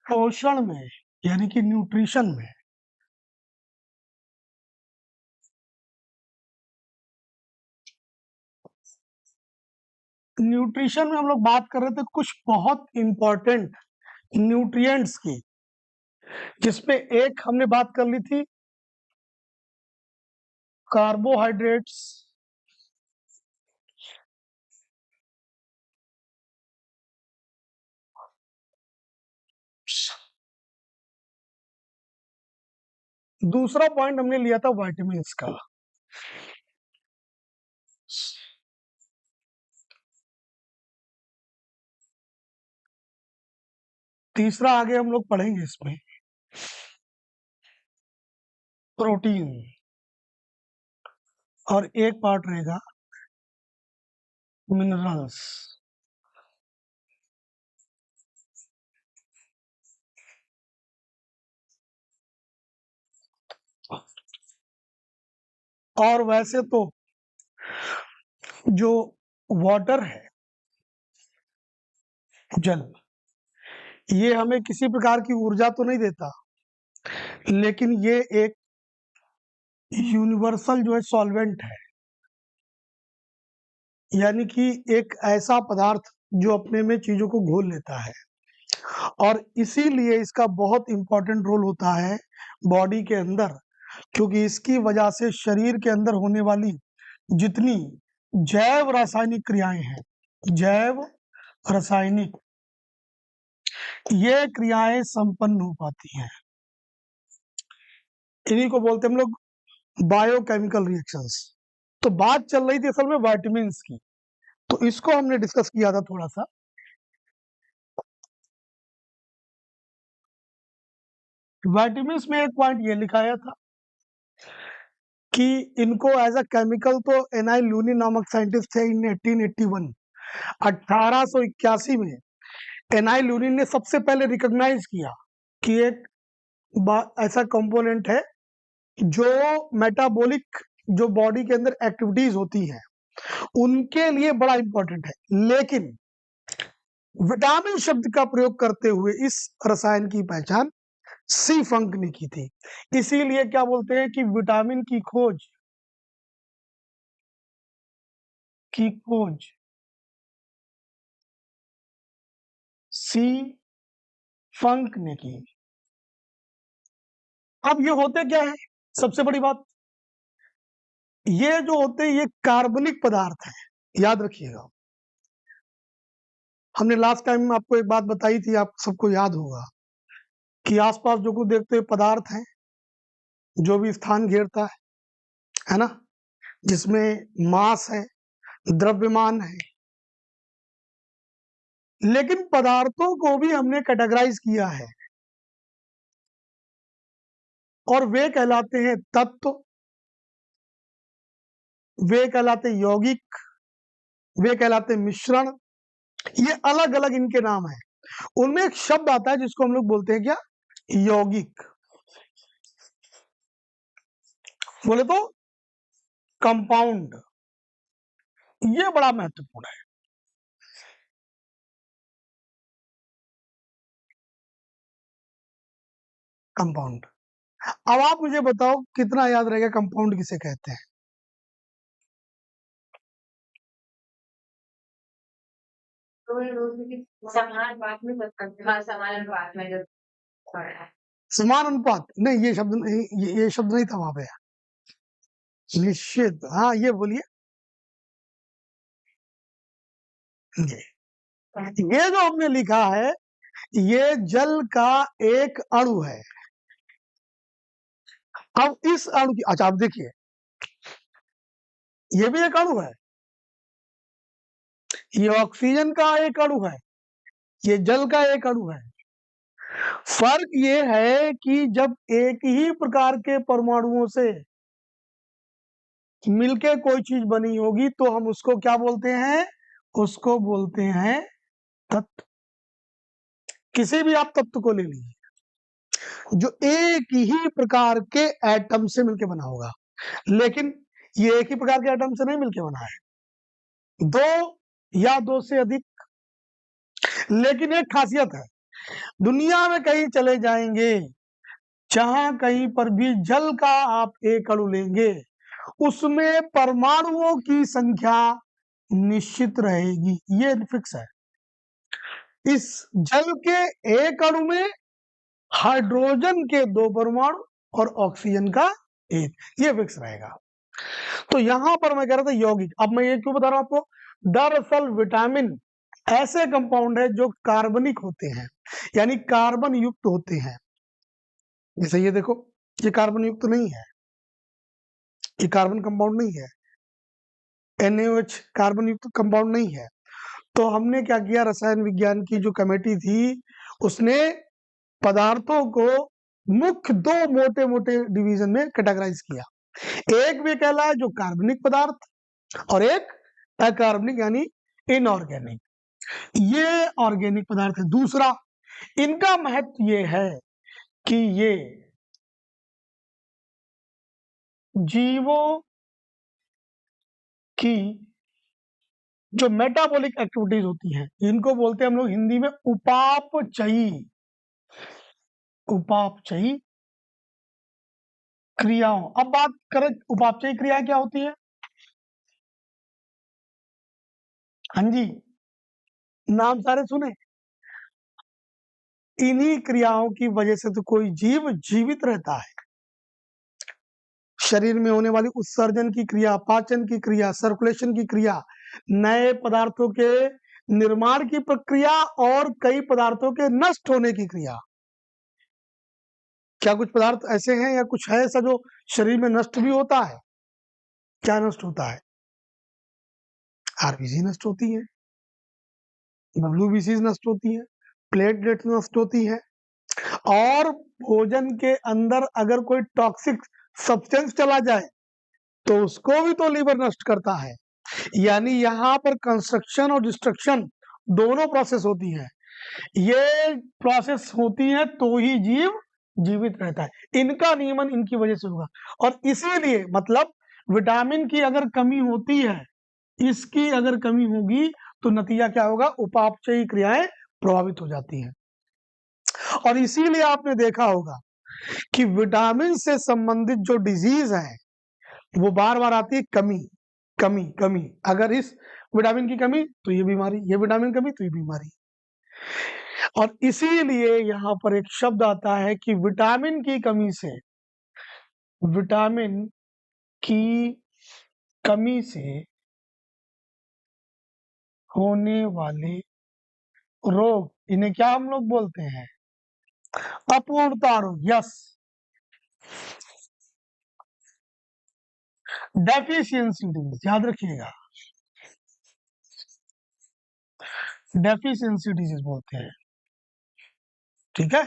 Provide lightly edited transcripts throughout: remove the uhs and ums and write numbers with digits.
पोषण में यानी कि न्यूट्रिशन में। न्यूट्रिशन में हम लोग बात कर रहे थे कुछ बहुत इंपॉर्टेंट न्यूट्रिएंट्स की, जिसमें एक हमने बात कर ली थी कार्बोहाइड्रेट्स, दूसरा पॉइंट हमने लिया था विटामिन्स का, तीसरा आगे हम लोग पढ़ेंगे इसमें प्रोटीन, और एक पार्ट रहेगा मिनरल्स। और वैसे तो जो वाटर है, जल, ये हमें किसी प्रकार की ऊर्जा तो नहीं देता, लेकिन ये एक यूनिवर्सल जो है सॉल्वेंट है, यानी कि एक ऐसा पदार्थ जो अपने में चीजों को घोल लेता है, और इसीलिए इसका बहुत इंपॉर्टेंट रोल होता है बॉडी के अंदर, क्योंकि इसकी वजह से शरीर के अंदर होने वाली जितनी जैव रासायनिक क्रियाएं हैं, जैव रासायनिक, ये क्रियाएं संपन्न हो पाती हैं। इन्हीं को बोलते हैं हम लोग बायोकेमिकल रिएक्शंस। तो बात चल रही थी असल में विटामिन्स की, तो इसको हमने डिस्कस किया था थोड़ा सा। विटामिन्स में एक पॉइंट ये लिखाया था कि इनको एज अ केमिकल तो एनआई लूनी नामक साइंटिस्ट थे इन 1881, 1881 में एनआई लूनी ने सबसे पहले रिकॉग्नाइज किया कि एक ऐसा कंपोनेंट है जो मेटाबॉलिक, जो बॉडी के अंदर एक्टिविटीज होती हैं उनके लिए बड़ा इंपॉर्टेंट है, लेकिन विटामिन शब्द का प्रयोग करते हुए इस रसायन की पहचान सी फंक ने की थी। इसीलिए क्या बोलते हैं कि विटामिन की खोज सी फंक ने की। अब ये होते क्या है, सबसे बड़ी बात, ये जो होते हैं ये कार्बनिक पदार्थ है, याद रखिएगा। हमने लास्ट टाइम आपको एक बात बताई थी, आप सबको याद होगा कि आसपास जो कुछ देखते हैं पदार्थ हैं, जो भी स्थान घेरता है ना, जिसमें मास है, द्रव्यमान है, लेकिन पदार्थों को भी हमने कैटेगराइज किया है, और वे कहलाते हैं तत्व, वे कहलाते यौगिक, वे कहलाते मिश्रण, ये अलग अलग इनके नाम है। उनमें एक शब्द आता है जिसको हम लोग बोलते हैं क्या, यौगिक, बोले तो कंपाउंड। ये बड़ा महत्वपूर्ण है। कंपाउंड, अब आप मुझे बताओ कितना याद रहेगा कंपाउंड किसे कहते हैं? समान अनुपात नहीं, ये शब्द नहीं, ये शब्द नहीं था वहां पे। निश्चित, हाँ ये बोलिए। ये जो हमने लिखा है ये जल का एक अणु है। अब इस अणु की, अच्छा आप देखिए, ये भी एक अणु है, ये ऑक्सीजन का एक अणु है, ये जल का एक अणु है। फर्क ये है कि जब एक ही प्रकार के परमाणुओं से मिलके कोई चीज बनी होगी तो हम उसको क्या बोलते हैं, उसको बोलते हैं तत्व। किसी भी आप तत्व को ले लीजिए जो एक ही प्रकार के एटम से मिलके बना होगा, लेकिन ये एक ही प्रकार के एटम से नहीं मिलके बना है, दो या दो से अधिक। लेकिन एक खासियत है, दुनिया में कहीं चले जाएंगे, जहां कहीं पर भी जल का आप एक अणु लेंगे, उसमें परमाणुओं की संख्या निश्चित रहेगी, ये फिक्स है। इस जल के एक अणु में हाइड्रोजन के 2 परमाणु और ऑक्सीजन का 1, ये फिक्स रहेगा। तो यहां पर मैं कह रहा था यौगिक। अब मैं ये क्यों बता रहा हूं आपको? दरअसल विटामिन ऐसे कंपाउंड है जो कार्बनिक होते हैं, यानी कार्बन युक्त होते हैं। जैसे ये देखो, ये कार्बन युक्त नहीं है, ये कार्बन कंपाउंड नहीं है, NaOH कार्बन युक्त कंपाउंड नहीं है। तो हमने क्या किया, रसायन विज्ञान की जो कमेटी थी उसने पदार्थों को मुख्य 2 मोटे मोटे डिवीजन में कैटेगराइज किया। एक वे कहलाए जो कार्बनिक पदार्थ और एक अकार्बनिक यानी इनऑर्गेनिक। ये ऑर्गेनिक पदार्थ है। दूसरा, इनका महत्व ये है कि ये जीवों की जो मेटाबॉलिक एक्टिविटीज होती हैं, इनको बोलते हैं हम लोग हिंदी में उपापचयी, उपापचयी क्रियाओं। अब बात करें उपापचयी क्रियाएं क्या होती है? हाँ जी, नाम सारे सुने। इन्हीं क्रियाओं की वजह से तो कोई जीव जीवित रहता है। शरीर में होने वाली उत्सर्जन की क्रिया, पाचन की क्रिया, सर्कुलेशन की क्रिया, नए पदार्थों के निर्माण की प्रक्रिया और कई पदार्थों के नष्ट होने की क्रिया। क्या कुछ पदार्थ ऐसे हैं या कुछ है ऐसा जो शरीर में नष्ट भी होता है? क्या नष्ट होता है? आरबीसी नष्ट होती है, डब्ल्यूबीसी नष्ट होती है, प्लेटलेट्स नष्ट होती है, और भोजन के अंदर अगर कोई टॉक्सिक सब्सटेंस चला जाए तो उसको भी तो लीवर नष्ट करता है। यानी यहाँ पर कंस्ट्रक्शन और डिस्ट्रक्शन दोनों प्रोसेस होती है। ये प्रोसेस होती है तो ही जीव जीवित रहता है। इनका नियमन इनकी वजह से होगा। और इसीलिए मतलब विटामिन की अगर कमी होती है, इसकी अगर कमी होगी तो नतीजा क्या होगा? उपापचयी क्रियाएं प्रभावित हो जाती हैं। और इसीलिए आपने देखा होगा कि विटामिन से संबंधित जो डिजीज है वो बार बार आती है, कमी कमी कमी। अगर इस विटामिन की कमी तो ये बीमारी, ये विटामिन कमी तो ये बीमारी। और इसीलिए यहां पर एक शब्द आता है कि विटामिन की कमी से, विटामिन की कमी से होने वाले रोग, इन्हें क्या हम लोग बोलते हैं? अपूर्णता रोग। यस, डेफिशिएंसी डिजीज, याद रखिएगा, डेफिशिएंसी डिजीज बोलते हैं। ठीक है,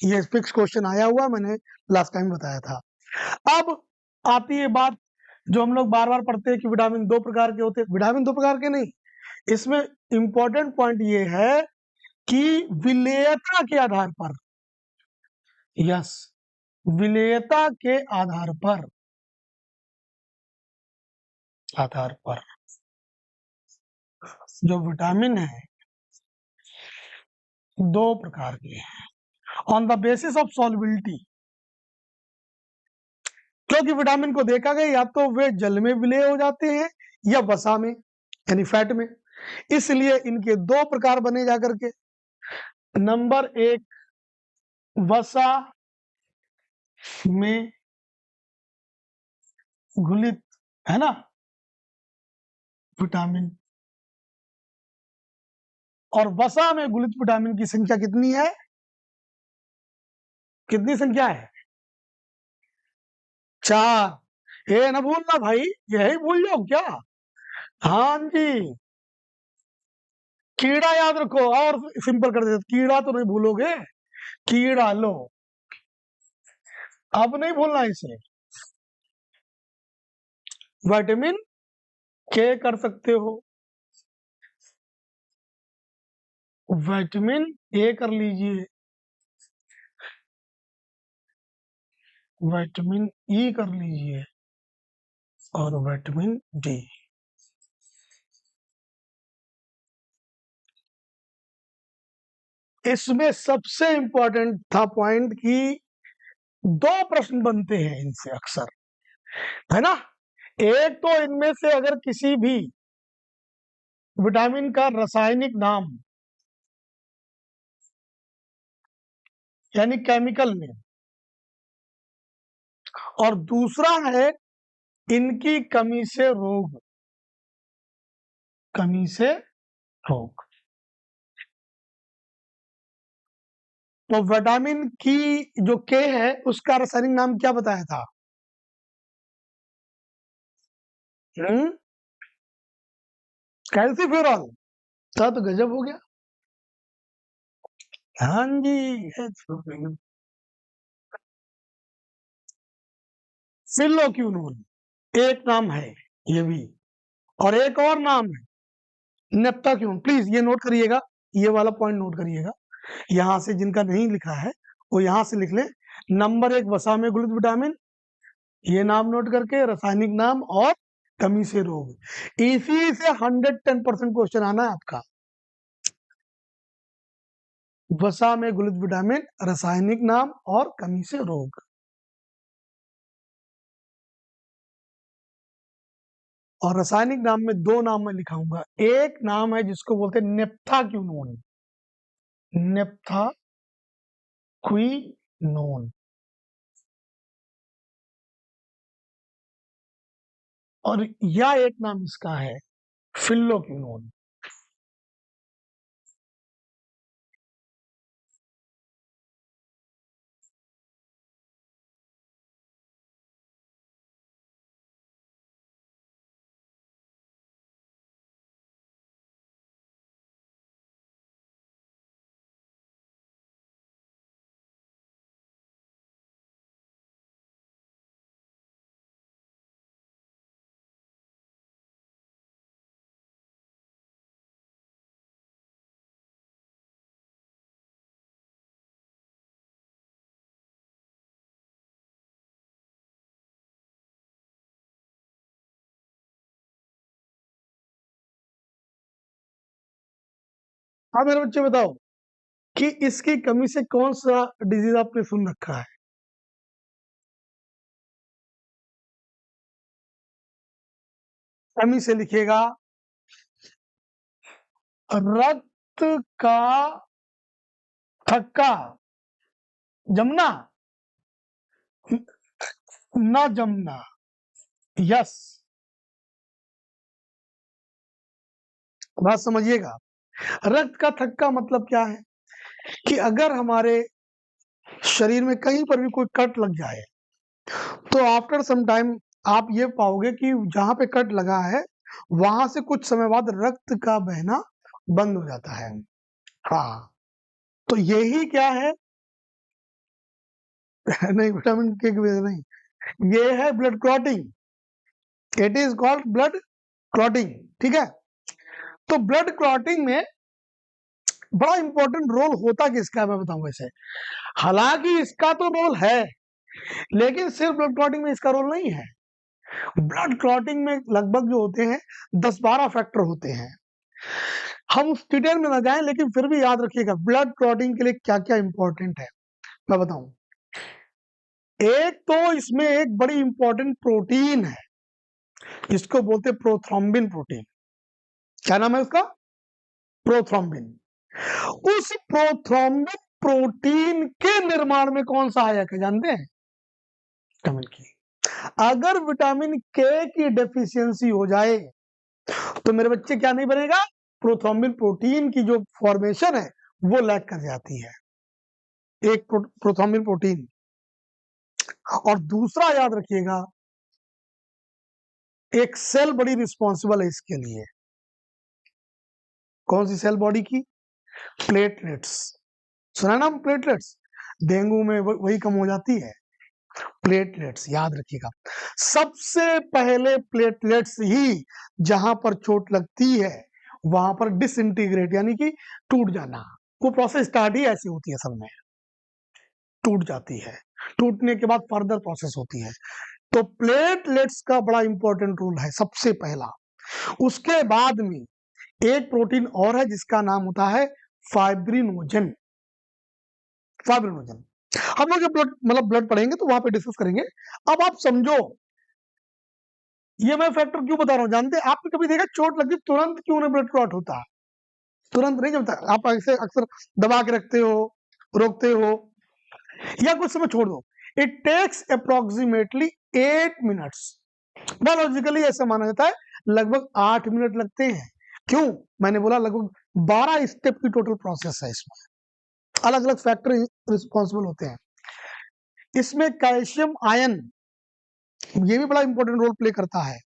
ये फिक्स क्वेश्चन आया हुआ, मैंने लास्ट टाइम बताया था। अब आती है बात जो हम लोग बार बार पढ़ते हैं कि विटामिन 2 प्रकार के होते हैं। विटामिन 2 प्रकार के नहीं, इसमें इंपॉर्टेंट पॉइंट ये है कि विलेयता के आधार पर, यस, विलेयता के आधार पर जो विटामिन है 2 प्रकार के हैं on the basis of solubility. क्योंकि विटामिन को देखा गया या तो वे जल में विलय हो जाते हैं या वसा में यानी फैट में, इसलिए इनके 2 प्रकार बने जाकर के। नंबर 1, वसा में घुलित, है ना, विटामिन। और वसा में घुलित विटामिन की संख्या कितनी है? कितनी संख्या है? 4। ये ना भूलना भाई, यही भूल जाओ क्या? हाँ जी, कीड़ा याद रखो और सिंपल कर देते, कीड़ा तो नहीं भूलोगे, कीड़ा लो, अब नहीं भूलना इसे। विटामिन के कर सकते हो, विटामिन ए कर लीजिए, विटामिन ई कर लीजिए और विटामिन डी। इसमें सबसे इंपॉर्टेंट था पॉइंट कि 2 प्रश्न बनते हैं इनसे अक्सर, है ना? एक तो इनमें से अगर किसी भी विटामिन का रासायनिक नाम यानी केमिकल नेम, और दूसरा है इनकी कमी से रोग, कमी से रोग। तो विटामिन की जो के है उसका रासायनिक नाम क्या बताया था? कैल्सीफेरॉल था, तो गजब हो गया। हाँ जी, सिलोक्यूनोन एक नाम है ये भी, और एक और नाम है नेप्टाक्यून। प्लीज ये नोट करिएगा, ये वाला पॉइंट नोट करिएगा, यहां से जिनका नहीं लिखा है वो यहां से लिख ले। नंबर 1 वसा में घुलित विटामिन, ये नाम नोट करके, रासायनिक नाम और कमी से रोग। इसी से 110% क्वेश्चन आना है आपका। वसा में घुलित विटामिन, रासायनिक नाम और कमी से रोग। और रासायनिक नाम में 2 नाम मैं लिखाऊंगा। एक नाम है जिसको बोलते हैं नेप्थाक्विनोन, नेप्थाक्विनोन, और या एक नाम इसका है फिल्लोक्विनोन। हाँ मेरे बच्चे बताओ कि इसकी कमी से कौन सा डिजीज आपने सुन रखा है? कमी से लिखिएगा रक्त का थक्का जमना, न जमना। यस, बात समझिएगा। रक्त का थक्का मतलब क्या है कि अगर हमारे शरीर में कहीं पर भी कोई कट लग जाए तो आफ्टर सम टाइम आप ये पाओगे कि जहां पे कट लगा है वहां से कुछ समय बाद रक्त का बहना बंद हो जाता है। हाँ, तो यही क्या है? नहीं, विटामिन के की वजह नहीं, ये है blood clotting. It is called blood clotting, ठीक है? तो ब्लड क्लॉटिंग में बड़ा इंपॉर्टेंट रोल होता किसका है मैं बताऊंगा इसे। हालांकि इसका तो रोल है, लेकिन सिर्फ ब्लड क्लॉटिंग में इसका रोल नहीं है। ब्लड क्लॉटिंग में लगभग जो होते हैं 10-12 फैक्टर होते हैं। हम उस डिटेल में ना जाएं, लेकिन फिर भी याद रखिएगा ब्लड क्लॉटिंग के लिए क्या क्या इंपॉर्टेंट है मैं बताऊं। एक तो इसमें एक बड़ी इंपॉर्टेंट प्रोटीन है, इसको बोलते हैं प्रोथ्रोम्बिन प्रोटीन। क्या नाम है उसका? प्रोथ्रोम्बिन। उस प्रोथ्रोम्बिन प्रोटीन के निर्माण में कौन सहायक है जानते हैं? विटामिन के। अगर विटामिन के की डेफिशिएंसी हो जाए तो मेरे बच्चे क्या नहीं बनेगा? प्रोथ्रोम्बिन प्रोटीन की जो फॉर्मेशन है वो लैक कर जाती है, एक प्रोथ्रोम्बिन प्रोटीन। और दूसरा याद रखिएगा, एक सेल बड़ी रिस्पॉन्सिबल है इसके लिए। कौन सी सेल बॉडी की? प्लेटलेट्स। सुना ना प्लेटलेट्स? डेंगू में वही कम हो जाती है, प्लेटलेट्स। याद रखिएगा, सबसे पहले प्लेटलेट्स ही जहां पर चोट लगती है वहां पर डिसइंटीग्रेट यानी कि टूट जाना, वो प्रोसेस स्टार्ट ही ऐसी होती है, सब में टूट जाती है, टूटने के बाद फर्दर प्रोसेस होती है। तो प्लेटलेट्स का बड़ा इंपॉर्टेंट रोल है सबसे पहला। उसके बाद में एक प्रोटीन और है जिसका नाम होता है फाइब्रिनोजन। फाइब्रिनोजन। हम लोग जब ब्लड पढ़ेंगे तो वहां पे डिस्कस करेंगे। अब आप समझो, ये मैं फैक्टर क्यों बता रहा हूं, जानते हैं आपने कभी देखा चोट लगी तुरंत क्यों ना ब्लड क्लॉट होता है? तुरंत नहीं जमता, आप ऐसे अक्सर दबा के रखते हो, रोकते हो, या कुछ समय छोड़ दो। It takes approximately 8 minutes. Biologically ऐसा माना जाता है लगभग 8 मिनट लगते हैं। क्यों? मैंने बोला लगभग 12 स्टेप की टोटल प्रोसेस है, इसमें अलग अलग फैक्टर रिस्पॉन्सिबल होते हैं। इसमें कैल्शियम आयन ये भी बड़ा इंपॉर्टेंट रोल प्ले करता है,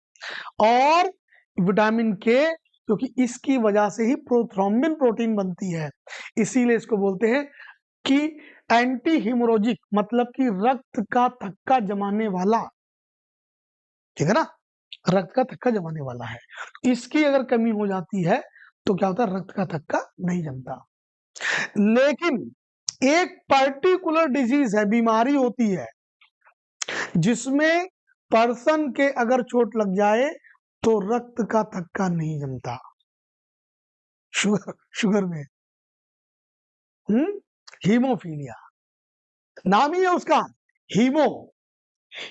और विटामिन के, क्योंकि इसकी वजह से ही प्रोथ्रोम्बिन प्रोटीन बनती है, इसीलिए इसको बोलते हैं कि एंटी हिमोरोजिक, मतलब कि रक्त का थक्का जमाने वाला, ठीक है ना, रक्त का थक्का जमाने वाला है। इसकी अगर कमी हो जाती है तो क्या होता है, रक्त का थक्का नहीं जमता। लेकिन एक पर्टिकुलर डिजीज है, बीमारी होती है, जिसमें पर्सन के अगर चोट लग जाए तो रक्त का थक्का नहीं जमता। शुगर में हीमोफीलिया नाम ही है उसका,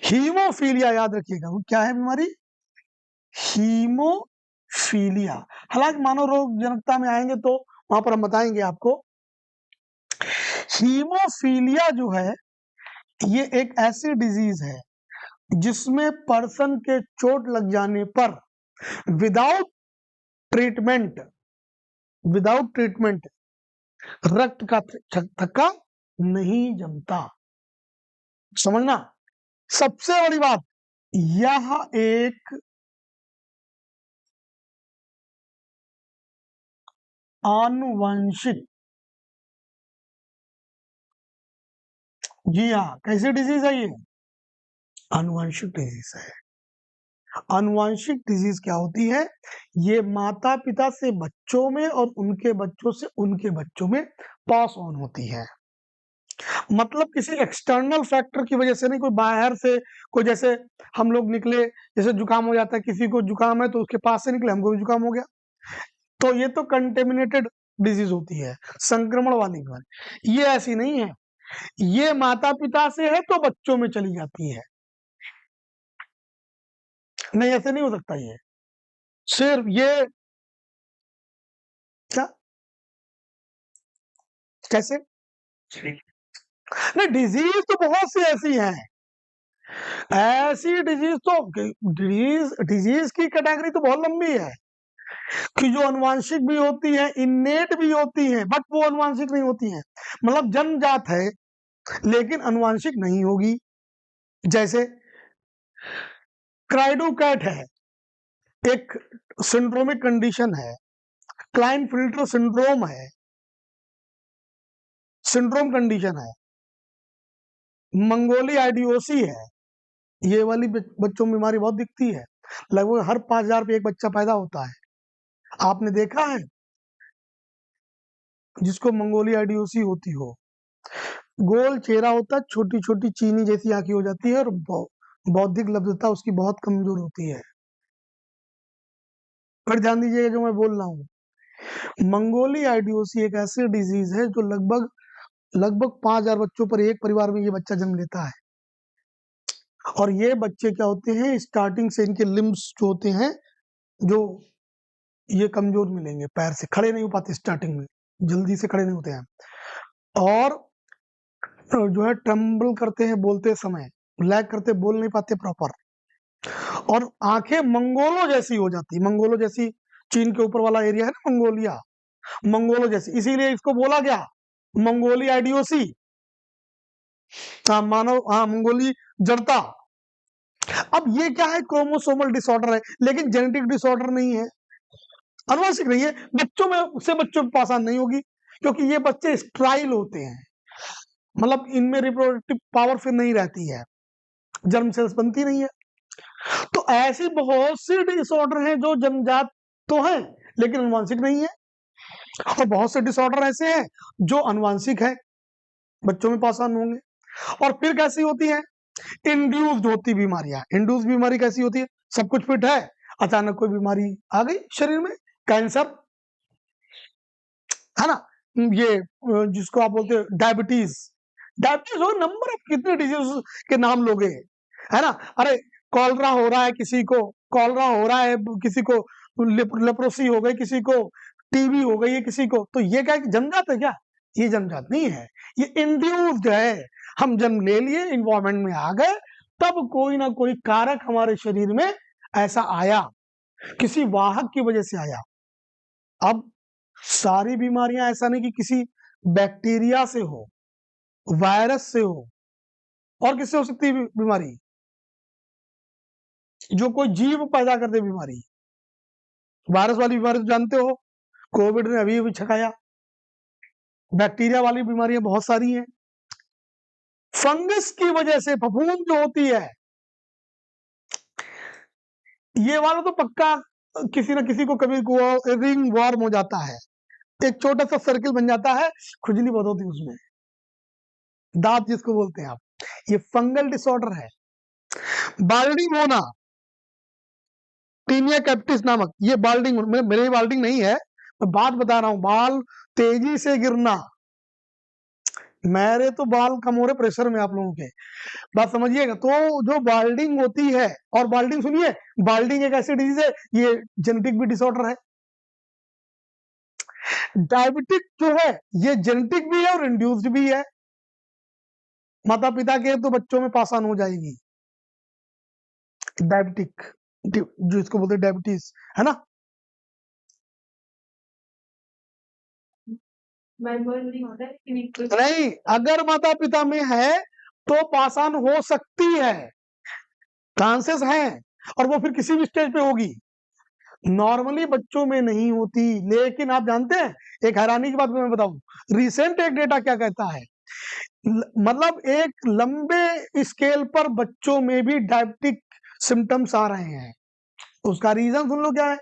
हीमोफीलिया, याद रखिएगा। वो क्या है बीमारी? हीमोफीलिया। हालांकि मानव रोग जनकता में आएंगे तो वहां पर हम बताएंगे आपको। हीमोफीलिया जो है, ये एक ऐसी डिजीज है जिसमें पर्सन के चोट लग जाने पर विदाउट ट्रीटमेंट रक्त का थक्का नहीं जमता। समझना, सबसे बड़ी बात, यह एक आनुवंशिक, जी हाँ, कैसी डिजीज है ये? आनुवंशिक डिजीज है। आनुवंशिक डिजीज क्या होती है? ये माता पिता से बच्चों में और उनके बच्चों से उनके बच्चों में पास ऑन होती है। मतलब किसी एक्सटर्नल फैक्टर की वजह से नहीं, कोई बाहर से, कोई जैसे हम लोग निकले, जैसे जुकाम हो जाता है, किसी को जुकाम है तो उसके पास से निकले, हमको भी जुकाम हो गया, तो ये तो कंटेमिनेटेड डिजीज होती है, संक्रमण वाली बीमारी। ये ऐसी नहीं है, ये माता पिता से है तो बच्चों में चली जाती है। नहीं, ऐसे नहीं हो सकता। ये सिर्फ ये क्या, कैसे? नहीं, डिजीज तो बहुत सी ऐसी हैं, ऐसी डिजीज तो, डिजीज की कैटेगरी तो बहुत लंबी है, कि जो अनुवांशिक भी होती है, इन्नेट भी होती है, बट वो अनुवांशिक नहीं होती है, मतलब जन्मजात है लेकिन अनुवांशिक नहीं होगी। जैसे क्राइडोकैट है, एक सिंड्रोमिक कंडीशन है, क्लाइनफिल्टर सिंड्रोम कंडीशन है, मंगोली आइडियोसी है। ये वाली बच्चों में बीमारी बहुत दिखती है, लगभग हर 5,000 पे एक बच्चा पैदा होता है। आपने देखा है जिसको मंगोली आइडियोसी होती हो? गोल चेहरा होता है, छोटी छोटी चीनी जैसी आंखें हो जाती है, और बौद्धिक लब्धता उसकी बहुत कमजोर होती है। पर ध्यान दीजिएगा जो मैं बोल रहा हूँ, मंगोली आइडियोसी एक ऐसी डिजीज है जो लगभग 5,000 बच्चों पर एक परिवार में ये बच्चा जन्म लेता है। और ये बच्चे क्या होते हैं, स्टार्टिंग से इनके लिम्स जो होते हैं, जो ये कमजोर मिलेंगे, पैर से खड़े नहीं हो पाते, स्टार्टिंग में जल्दी से खड़े नहीं होते हैं, और जो है ट्रम्बल करते हैं बोलते समय, लैग करते, बोल नहीं पाते प्रॉपर, और आंखें मंगोलो जैसी हो जाती, मंगोलो जैसी, चीन के ऊपर वाला एरिया है ना मंगोलिया, मंगोलो जैसी, इसीलिए इसको बोला गया मंगोली आइडियोसी। मंगोली जड़ता। अब ये क्या है, क्रोमोसोमल डिसऑर्डर है, लेकिन जेनेटिक डिसऑर्डर नहीं है, अनुवांशिक नहीं है, बच्चों में से बच्चों में पास नहीं होगी, क्योंकि ये बच्चे स्ट्राइल होते हैं, मतलब इनमें रिप्रोडक्टिव पावर फिर नहीं रहती है, जर्म सेल्स बनती नहीं है। तो ऐसी बहुत सी डिसऑर्डर हैं जो जन्मजात तो हैं लेकिन अनुवांशिक नहीं है, और बहुत से डिसऑर्डर ऐसे हैं जो अनुवांशिक है, बच्चों में पास ऑन होंगे। और फिर कैसी होती है, इंड्यूस्ड होती बीमारियां। इंड्यूस्ड बीमारी कैसी होती है, सब कुछ फिट है, अचानक कोई बीमारी आ गई शरीर में, कैंसर है ना, ये जिसको आप बोलते हैं डायबिटीज, डायबिटीज हो, नंबर ऑफ कितने डिजीज के नाम लोगे, है ना? अरे कॉलरा हो रहा है किसी को, कॉलरा हो रहा है किसी को, लेप्रोसी हो गई किसी को, टीबी हो गई है किसी को, तो ये क्या जन्मजात है क्या? ये जन्मजात नहीं है, ये इंड्यूस्ड है। हम जन्म ले लिए, इन्वायरमेंट में आ गए, तब कोई ना कोई कारक हमारे शरीर में ऐसा आया, किसी वाहक की वजह से आया। अब सारी बीमारियां ऐसा नहीं कि किसी बैक्टीरिया से हो, वायरस से हो, और किससे हो सकती है बीमारी? जो कोई जीव पैदा कर दे बीमारी। वायरस वाली बीमारी तो जानते हो, कोविड ने अभी छकाया। बैक्टीरिया वाली बीमारियां बहुत सारी हैं। फंगस की वजह से फफूंद जो होती है, ये वाला तो पक्का किसी ना किसी को कभी रिंग वॉर्म हो जाता है, एक छोटा सा सर्किल बन जाता है, खुजली बहुत होती है उसमें, दांत जिसको बोलते हैं आप, ये फंगल डिसऑर्डर है। बाल्डिंग होना, टीनिया कैप्टिस नामक, ये बाल्डिंग, मेरे बाल्डिंग नहीं है, मैं बात बता रहा हूं, बाल तेजी से गिरना। मेरे तो बाल कम हो रहे प्रेशर में आप लोगों के, बात समझिएगा। तो जो बाल्डिंग होती है, और बाल्डिंग सुनिए, बाल्डिंग एक ऐसी डिजीज है, ये जेनेटिक भी डिसऑर्डर है। डायबिटिक जो है ये जेनेटिक भी है और इंड्यूस्ड भी है। माता पिता के तो बच्चों में पास ऑन हो जाएगी डायबिटिक, जो इसको बोलते हैं डायबिटीज, है ना? नहीं, अगर माता पिता में है तो पास ऑन हो सकती है, चांसेस हैं, और वो फिर किसी भी स्टेज पे होगी। नॉर्मली बच्चों में नहीं होती। लेकिन आप जानते हैं, एक हैरानी की बात मैं बताऊं, रिसेंट एक डेटा क्या कहता है, मतलब एक लंबे स्केल पर बच्चों में भी डायबिटिक सिम्टम्स आ रहे हैं। उसका रीजन सुन लो क्या है,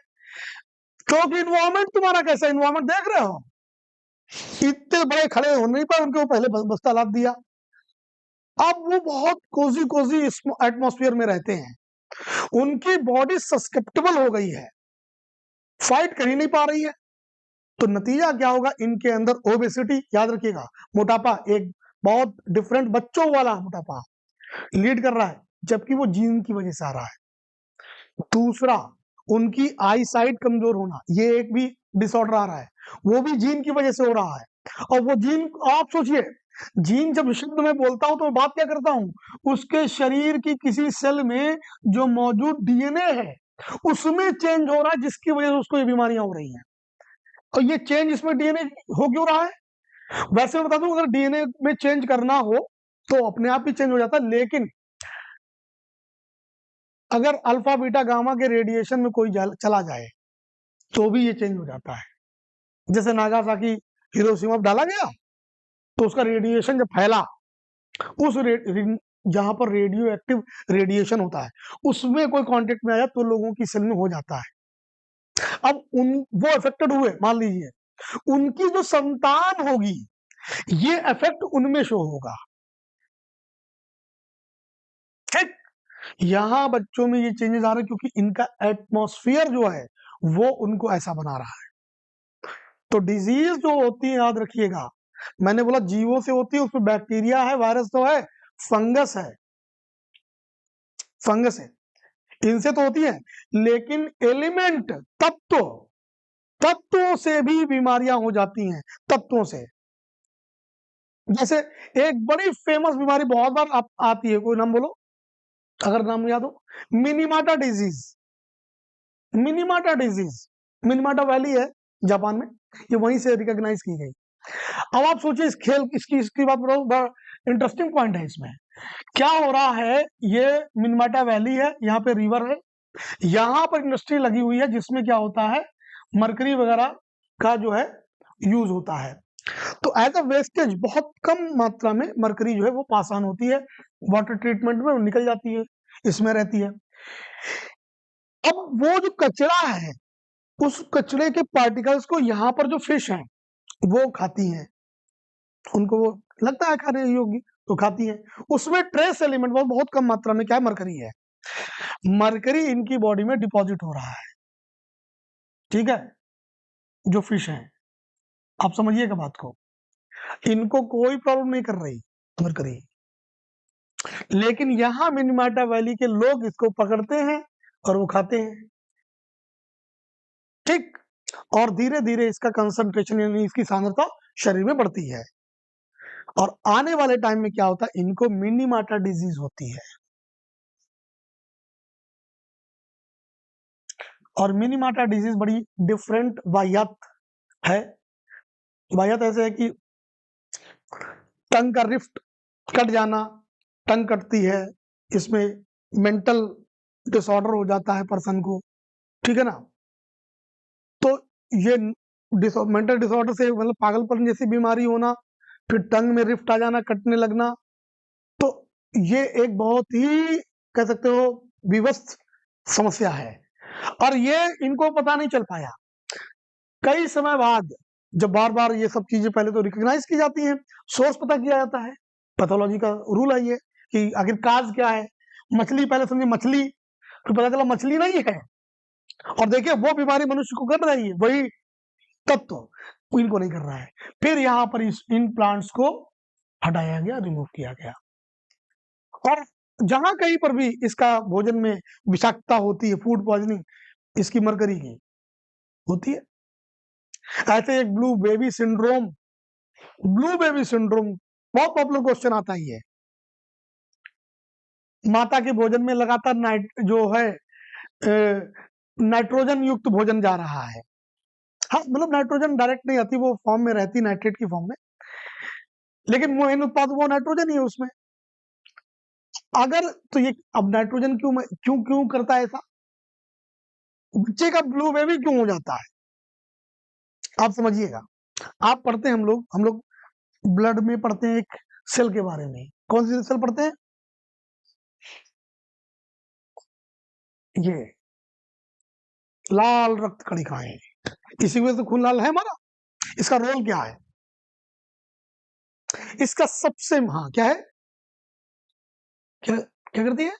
क्योंकि इन्वायरमेंट तुम्हारा कैसा, इन्वायरमेंट देख रहे हो, इतने बड़े खड़े हो नहीं पाए, उनको पहले बस्ता लाद दिया। अब वो बहुत कोजी कोजी एटमॉस्फेयर में रहते हैं, उनकी बॉडी सस्केप्टेबल हो गई है, फाइट कर ही नहीं पा रही है। तो नतीजा क्या होगा, इनके अंदर ओबेसिटी, याद रखिएगा, मोटापा, एक बहुत डिफरेंट बच्चों वाला मोटापा लीड कर रहा है, जबकि वो जीन की वजह से आ रहा है। दूसरा, उनकी आई साइट कमजोर होना, ये एक भी डिसऑर्डर आ रहा है, वो भी जीन की वजह से हो रहा है। और वो जीन, आप सोचिए, जीन जब शब्द में बोलता हूं तो मैं बात क्या करता हूं, उसके शरीर की किसी सेल में जो मौजूद डीएनए है उसमें चेंज हो रहा है, जिसकी वजह से उसको ये बीमारियां हो रही हैं। और ये चेंज इसमें डीएनए हो क्यों रहा है? वैसे मैं बता दूं, अगर डीएनए में चेंज करना हो तो अपने आप ही चेंज हो जाता है, लेकिन अगर अल्फा बीटा गामा के रेडिएशन में कोई चला जाए तो भी ये चेंज हो जाता है। जैसे नागासाकी हिरोशिमा डाला गया तो उसका रेडिएशन जब फैला, उस जहां पर रेडियो एक्टिव रेडिएशन होता है उसमें कोई कांटेक्ट में आया तो लोगों की सेल में हो जाता है। अब वो अफेक्टेड हुए, मान लीजिए, उनकी जो संतान होगी ये इफेक्ट उनमें शो होगा। ठीक, यहां बच्चों में ये चेंजेस आ रहे हैं क्योंकि इनका एटमॉस्फेयर जो है वो उनको ऐसा बना रहा है। तो डिजीज जो होती है, याद रखिएगा, मैंने बोला जीवों से होती है, उसमें बैक्टीरिया है, वायरस तो है, फंगस है, फंगस है, इनसे तो होती है। लेकिन एलिमेंट, तत्वों से भी बीमारियां हो जाती हैं, तत्वों से। जैसे एक बड़ी फेमस बीमारी बहुत बार आती है, कोई नाम बोलो अगर नाम याद हो, मिनीमाटा डिजीज। मिनीमाटा डिजीज, मिनीमाटा वैली है जापान में, ये वहीं से रिकॉग्नाइज की गई। अब आप सोचिए, इस खेल इसकी बात बताओ, बड़ा इंटरेस्टिंग पॉइंट है इसमें। क्या हो रहा है, ये मिनीमाटा वैली है, यहाँ पे रिवर है, यहाँ पर इंडस्ट्री लगी हुई है जिसमें क्या होता है, मरकरी वगैरह का जो है यूज होता है। तो एज अ वेस्टेज बहुत कम मात्रा में मरकरी जो है वो पास ऑन होती है, वाटर ट्रीटमेंट में निकल जाती है, इसमें रहती है। अब वो जो कचरा है, उस कचरे के पार्टिकल्स को यहाँ पर जो फिश हैं वो खाती हैं, उनको वो लगता है खा रही होगी तो खाती हैं। उसमें ट्रेस एलिमेंट बहुत कम मात्रा में क्या है, मरकरी है। मरकरी इनकी बॉडी में डिपॉजिट हो रहा है, ठीक है, जो फिश हैं, आप समझिएगा बात को, इनको कोई प्रॉब्लम नहीं कर रही, मरकरी। लेकिन यहाँ मिनीमाटा वैली के लोग इसको पकड़ते हैं और वो खाते हैं, ठीक। और धीरे धीरे इसका कंसंट्रेशन यानी इसकी सांद्रता शरीर में बढ़ती है, और आने वाले टाइम में क्या होता है, इनको मिनीमाटा डिजीज होती है। और मिनीमाटा डिजीज बड़ी डिफरेंट वाहियात है। वाहियात ऐसे है कि टंग का रिफ्ट कट जाना, टंग कटती है, इसमें मेंटल डिसऑर्डर हो जाता है पर्सन को, ठीक है ना। तो ये मेंटल डिसऑर्डर से मतलब पागलपन जैसी बीमारी होना, फिर टंग में रिफ्ट आ जाना, कटने लगना, तो ये एक बहुत ही कह सकते हो विवश समस्या है। और ये इनको पता नहीं चल पाया, कई समय बाद जब बार बार ये सब चीजें पहले तो रिकॉग्नाइज की जाती हैं, सोर्स पता किया जाता है, पैथोलॉजी का रूल है ये कि आखिर काज क्या है। मछली पहले समझे मछली, फिर पता चला मछली नहीं है, और देखिए वो बीमारी मनुष्य को कर रही है, वही तत्व इनको नहीं कर रहा है। फिर यहाँ पर इन प्लांट्स को हटाया गया, रिमूव किया गया, और जहां कहीं पर भी इसका भोजन में विषाक्तता होती है, फूड पॉइजनिंग इसकी मरकरी की होती है। ऐसे एक ब्लू बेबी सिंड्रोम बहुत पॉपुलर क्वेश्चन आता ही है। माता के भोजन में लगातार नाइट्रोजन युक्त भोजन जा रहा है। हाँ, मतलब नाइट्रोजन डायरेक्ट नहीं आती, वो फॉर्म में रहती, नाइट्रेट की फॉर्म में, लेकिन मेन उत्पाद वो नाइट्रोजन ही है उसमें। अगर तो ये अब नाइट्रोजन क्यों क्यों करता है ऐसा, बच्चे का ब्लू बेबी क्यों हो जाता है, आप समझिएगा। आप पढ़ते हैं, हम लोग ब्लड में पढ़ते हैं एक सेल के बारे में। कौन सी सेल पढ़ते हैं, ये लाल रक्त कणिकाएं, इसी वजह से खून लाल है हमारा। इसका रोल क्या है, इसका सबसे हाँ क्या है, क्या क्या करती है,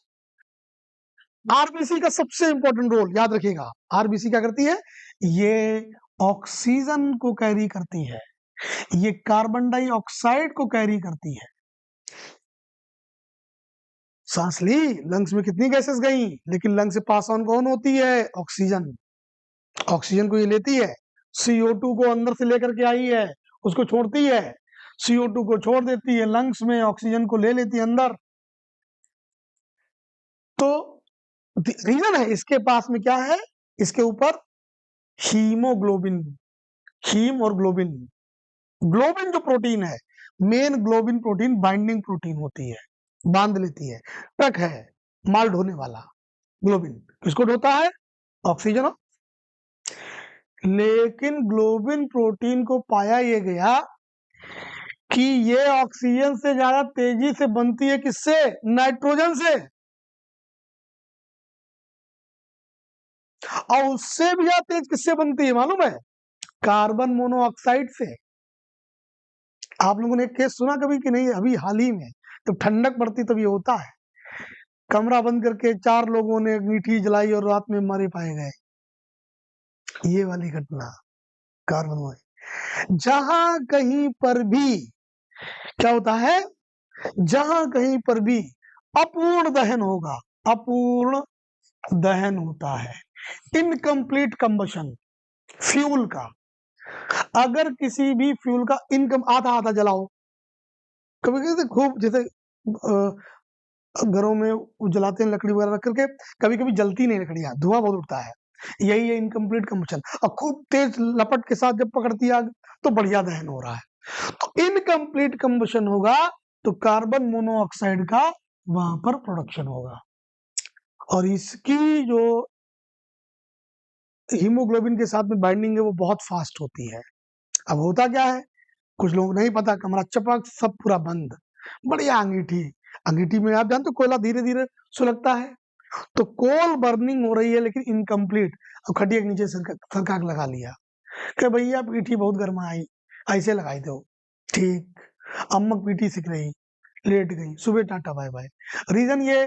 आरबीसी का सबसे इंपॉर्टेंट रोल याद रखिएगा। आरबीसी क्या करती है, ये ऑक्सीजन को कैरी करती है, ये कार्बन डाइऑक्साइड को कैरी करती है। सांस ली, लंग्स में कितनी गैसेस गई, लेकिन लंग से पास ऑन कौन होती है, ऑक्सीजन। ऑक्सीजन को ये लेती है, CO2 को अंदर से लेकर के आई है, उसको छोड़ती है, CO2 को छोड़ देती है लंग्स में, ऑक्सीजन को ले लेती है अंदर। तो रीजन है इसके पास में क्या है, इसके ऊपर हीमोग्लोबिन, हीम और ग्लोबिन, ग्लोबिन जो प्रोटीन है, main globin protein binding protein होती है, बांध लेती है, टक है माल ढोने वाला ग्लोबिन, किसको ढोता है, ऑक्सीजन। लेकिन ग्लोबिन प्रोटीन को पाया ये गया कि ये ऑक्सीजन से ज्यादा तेजी से बनती है, किससे, नाइट्रोजन से, और उससे भी ज्यादा तेज किससे बनती है मालूम है, कार्बन मोनोऑक्साइड से। आप लोगों ने एक केस सुना कभी कि नहीं, अभी हाल ही में तो ठंडक पड़ती तब ये होता है, कमरा बंद करके 4 लोगों ने मीठी जलाई और रात में मारे पाए गए, ये वाली घटना कार्बन में। जहां कहीं पर भी क्या होता है, जहां कहीं पर भी अपूर्ण दहन होगा, अपूर्ण दहन होता है, इनकम्प्लीट कंबशन फ्यूल का। अगर किसी भी फ्यूल का आधा आधा जलाओ, कभी कभी खूब जैसे घरों में जलाते हैं लकड़ी वगैरह रख करके, कभी कभी जलती नहीं लकड़ियां, धुआं बहुत उठता है, यही है इनकम्प्लीट कंबशन। और खूब तेज लपट के साथ जब पकड़ती आग तो बढ़िया दहन हो रहा है। तो इनकम्प्लीट कंबशन होगा तो कार्बन मोनोऑक्साइड का वहां पर प्रोडक्शन होगा, और इसकी जो हीमोग्लोबिन के साथ में बाइंडिंग है वो बहुत फास्ट होती है। अब होता क्या है, कुछ लोग नहीं पता, कमरा चपक सब पूरा बंद, बढ़िया अंगीठी, अंगीठी में आप जानते हो कोयला धीरे धीरे सुलगता है, तो कोल बर्निंग हो रही है लेकिन इनकम्प्लीट। अब खटिया के नीचे सरका के लगा लिया कि भैया पीठी बहुत गर्मा आई, ऐसे लगाई दो, ठीक। अम्मक पीठी सीख रही, लेट गई, सुबह टाटा बाय बाय। रीजन ये,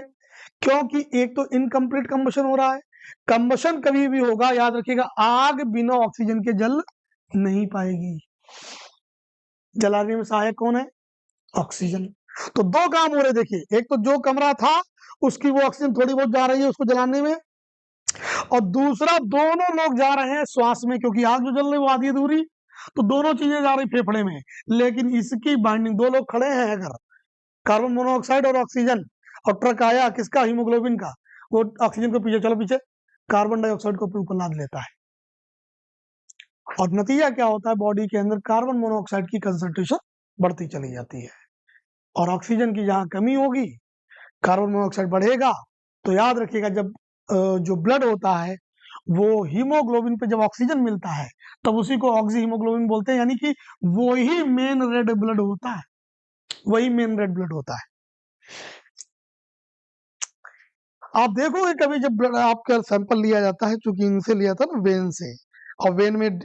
क्योंकि एक तो इनकम्प्लीट कंबशन हो रहा है। कंबशन कभी भी होगा, याद रखिएगा, आग बिना ऑक्सीजन के जल नहीं पाएगी। जलाने में सहायक कौन है, ऑक्सीजन। तो दो काम हो रहे, देखिए, एक तो जो कमरा था उसकी वो ऑक्सीजन थोड़ी बहुत जा रही है उसको जलाने में, और दूसरा दोनों लोग जा रहे हैं श्वास में, क्योंकि आग जो जल रही है वो आधी अधूरी, तो दोनों चीजें जा रही फेफड़े में। लेकिन इसकी बाइंडिंग, दो लोग खड़े हैं अगर, कार्बन मोनोऑक्साइड और ऑक्सीजन, और ट्रक आया किसका, हीमोग्लोबिन का, वो ऑक्सीजन को पीछे, चलो पीछे, कार्बन डाइऑक्साइड को अपने ऊपर लाद लेता है, और नतीजा क्या होता है, बॉडी के अंदर कार्बन मोनोऑक्साइड की कंसंट्रेशन बढ़ती चली जाती है, और ऑक्सीजन की जहां कमी होगी कार्बन मोनोऑक्साइड बढ़ेगा। तो याद रखिएगा, जब जो ब्लड होता है वो हीमोग्लोबिन पे जब ऑक्सीजन मिलता है तब उसी को ऑक्सी हीमोग्लोबिन बोलते हैं, यानी कि वही मेन रेड ब्लड होता है, वही मेन रेड ब्लड होता है। आप देखोगे कभी जब ब्लड आपका सैंपल लिया जाता है, चूंकि इनसे लिया था ना, वेन से, और वेन में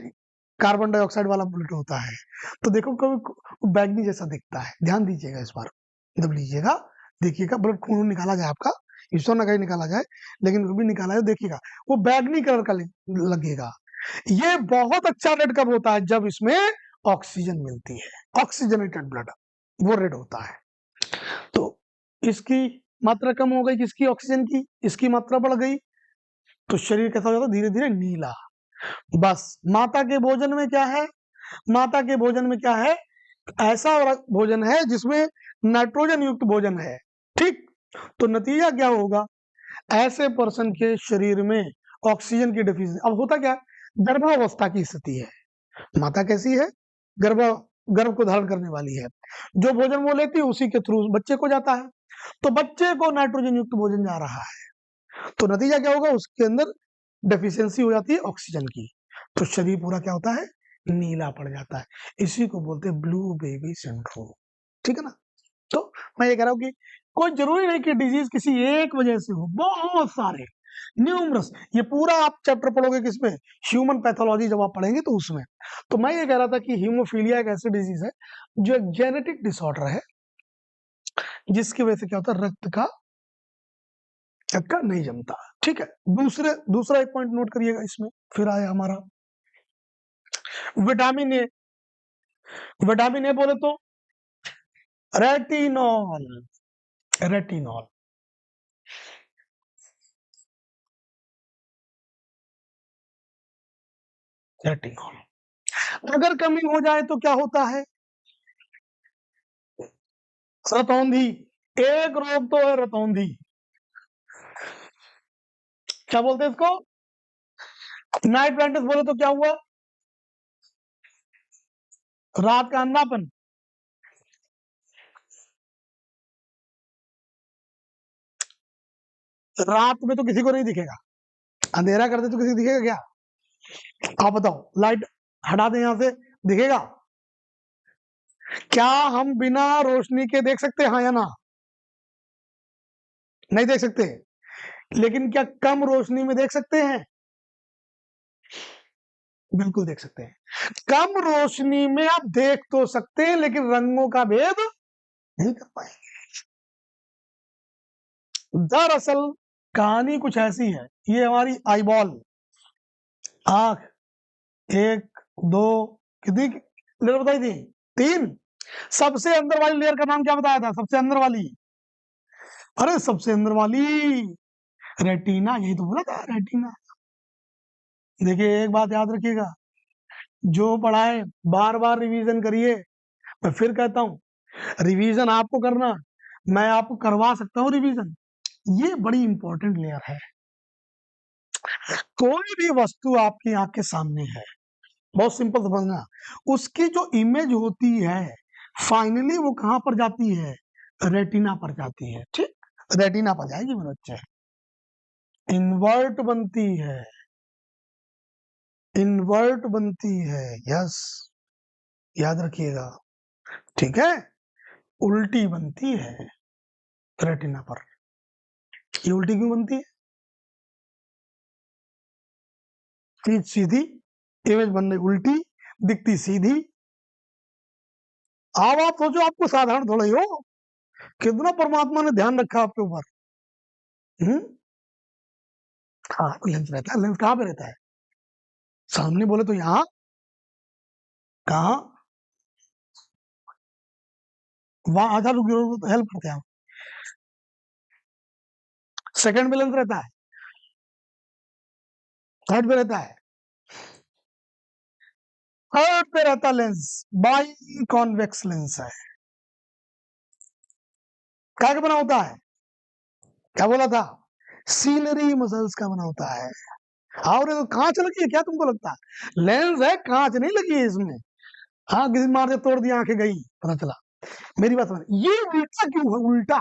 कार्बन डाइऑक्साइड वाला ब्लड होता है, तो देखो कभी बैगनी जैसा दिखता है, ध्यान दीजिएगा, इस बार जब लीजिएगा देखिएगा, ब्लड खून निकाला जाए आपका, ईश्वर न कहीं निकाला जाए, लेकिन भी निकाला जाए, देखिएगा वो बैगनी कलर का लगेगा। ये बहुत अच्छा रेड कब होता है, जब इसमें ऑक्सीजन मिलती है, ऑक्सीजनेटेड ब्लड, वो रेड होता है। तो इसकी मात्रा कम हो गई, किसकी, ऑक्सीजन की, इसकी मात्रा बढ़ गई, तो शरीर कैसा हो जाता है, धीरे धीरे नीला। बस माता के भोजन में क्या है, माता के भोजन में क्या है, ऐसा भोजन है जिसमें नाइट्रोजन युक्त भोजन है, ठीक। तो नतीजा क्या होगा, ऐसे पर्सन के शरीर में ऑक्सीजन की डिफिशियंसी, अब होता क्या, गर्भावस्था की स्थिति है, माता कैसी है, गर्भ गर्भ को धारण करने वाली है, जो भोजन वो लेती है उसी के थ्रू बच्चे को जाता है, तो बच्चे को नाइट्रोजन युक्त भोजन जा रहा है, तो नतीजा क्या होगा, उसके अंदर डेफिशिएंसी हो जाती है ऑक्सीजन की, तो शरीर पूरा क्या होता है, नीला पड़ जाता है, इसी को बोलते हैं ब्लू बेबी सिंड्रोम, ठीक है ना। तो मैं ये कह रहा हूँ कि कोई जरूरी नहीं कि डिजीज किसी एक वजह से हो, बहुत सारे, न्यूमरस, ये पूरा आप चैप्टर पढ़ोगे किसमें, ह्यूमन पैथोलॉजी जब आप पढ़ेंगे तो उसमें। तो मैं ये कह रहा था कि हीमोफीलिया एक ऐसी डिजीज है जो एक जेनेटिक डिसऑर्डर है, जिसकी वजह से क्या होता है, रक्त का चक्कर नहीं जमता, ठीक है। दूसरा एक पॉइंट नोट करिएगा इसमें, फिर आया हमारा विटामिन ए। विटामिन ए बोले तो रेटिनॉल, रेटिनॉल, रेटिनॉल अगर कमी हो जाए तो क्या होता है, रतौंधी, एक रोग तो है रतौंधी, क्या बोलते हैं इसको, नाइट ब्लाइंडनेस बोले तो क्या हुआ, रात का अंधापन, रात में तो किसी को नहीं दिखेगा, अंधेरा कर दे तो किसी को दिखेगा क्या, आप बताओ, लाइट हटा दे यहां से, दिखेगा क्या, हम बिना रोशनी के देख सकते हैं, हाँ या ना, नहीं देख सकते, लेकिन क्या कम रोशनी में देख सकते हैं, बिल्कुल देख सकते हैं, कम रोशनी में आप देख तो सकते हैं लेकिन रंगों का भेद नहीं कर पाएंगे। दरअसल कहानी कुछ ऐसी है, ये हमारी आईबॉल, आंख, एक, दो, कितनी लेयर बताई थी, तीन, सबसे अंदर वाली लेयर का नाम क्या बताया था, सबसे अंदर वाली, अरे सबसे अंदर वाली रेटिना, यही तो बोला था, रेटिना। देखिए एक बात याद रखिएगा, जो पढ़ाए बार बार रिवीजन करिए, मैं फिर कहता हूं रिवीजन आपको करना, मैं आपको करवा सकता हूं रिवीजन, ये बड़ी इंपॉर्टेंट लेयर है। कोई भी वस्तु आपकी आंख के सामने है, बहुत सिंपल समझना, उसकी जो इमेज होती है फाइनली वो कहां पर जाती है, रेटिना पर जाती है, ठीक, रेटिना पर जाएगी मेरे बच्चे, इन्वर्ट बनती है, इन्वर्ट बनती है, यस, याद रखिएगा, ठीक है, उल्टी बनती है रेटिना पर, ये उल्टी क्यों बनती है, चीज सीधी, इमेज बनने उल्टी, दिखती सीधी। अब आप सोचो, आपको साधारण थोड़ा ही हो, कितना परमात्मा ने ध्यान रखा आपके ऊपर, हाँ, लेंस रहता है, लेंस कहाँ पे रहता है, सामने बोले तो यहाँ, कहा, वहां आधा तो हेल्प करते हैं। सेकंड में लेंस रहता है, थर्ड में रहता है, थर्ड पे रहता लेंस बाई कॉन्वेक्स लेंस है। क्या बना होता है, क्या बोला था, सीलरी मसल्स का बना होता है। और तो कांच लगी है क्या तुमको लगता है, लेंस है, कांच नहीं लगी है इसमें। हाँ किसी मार से तोड़ दिया, आंखें गई, पता चला। मेरी बात समझ, ये उल्टा क्यों है, उल्टा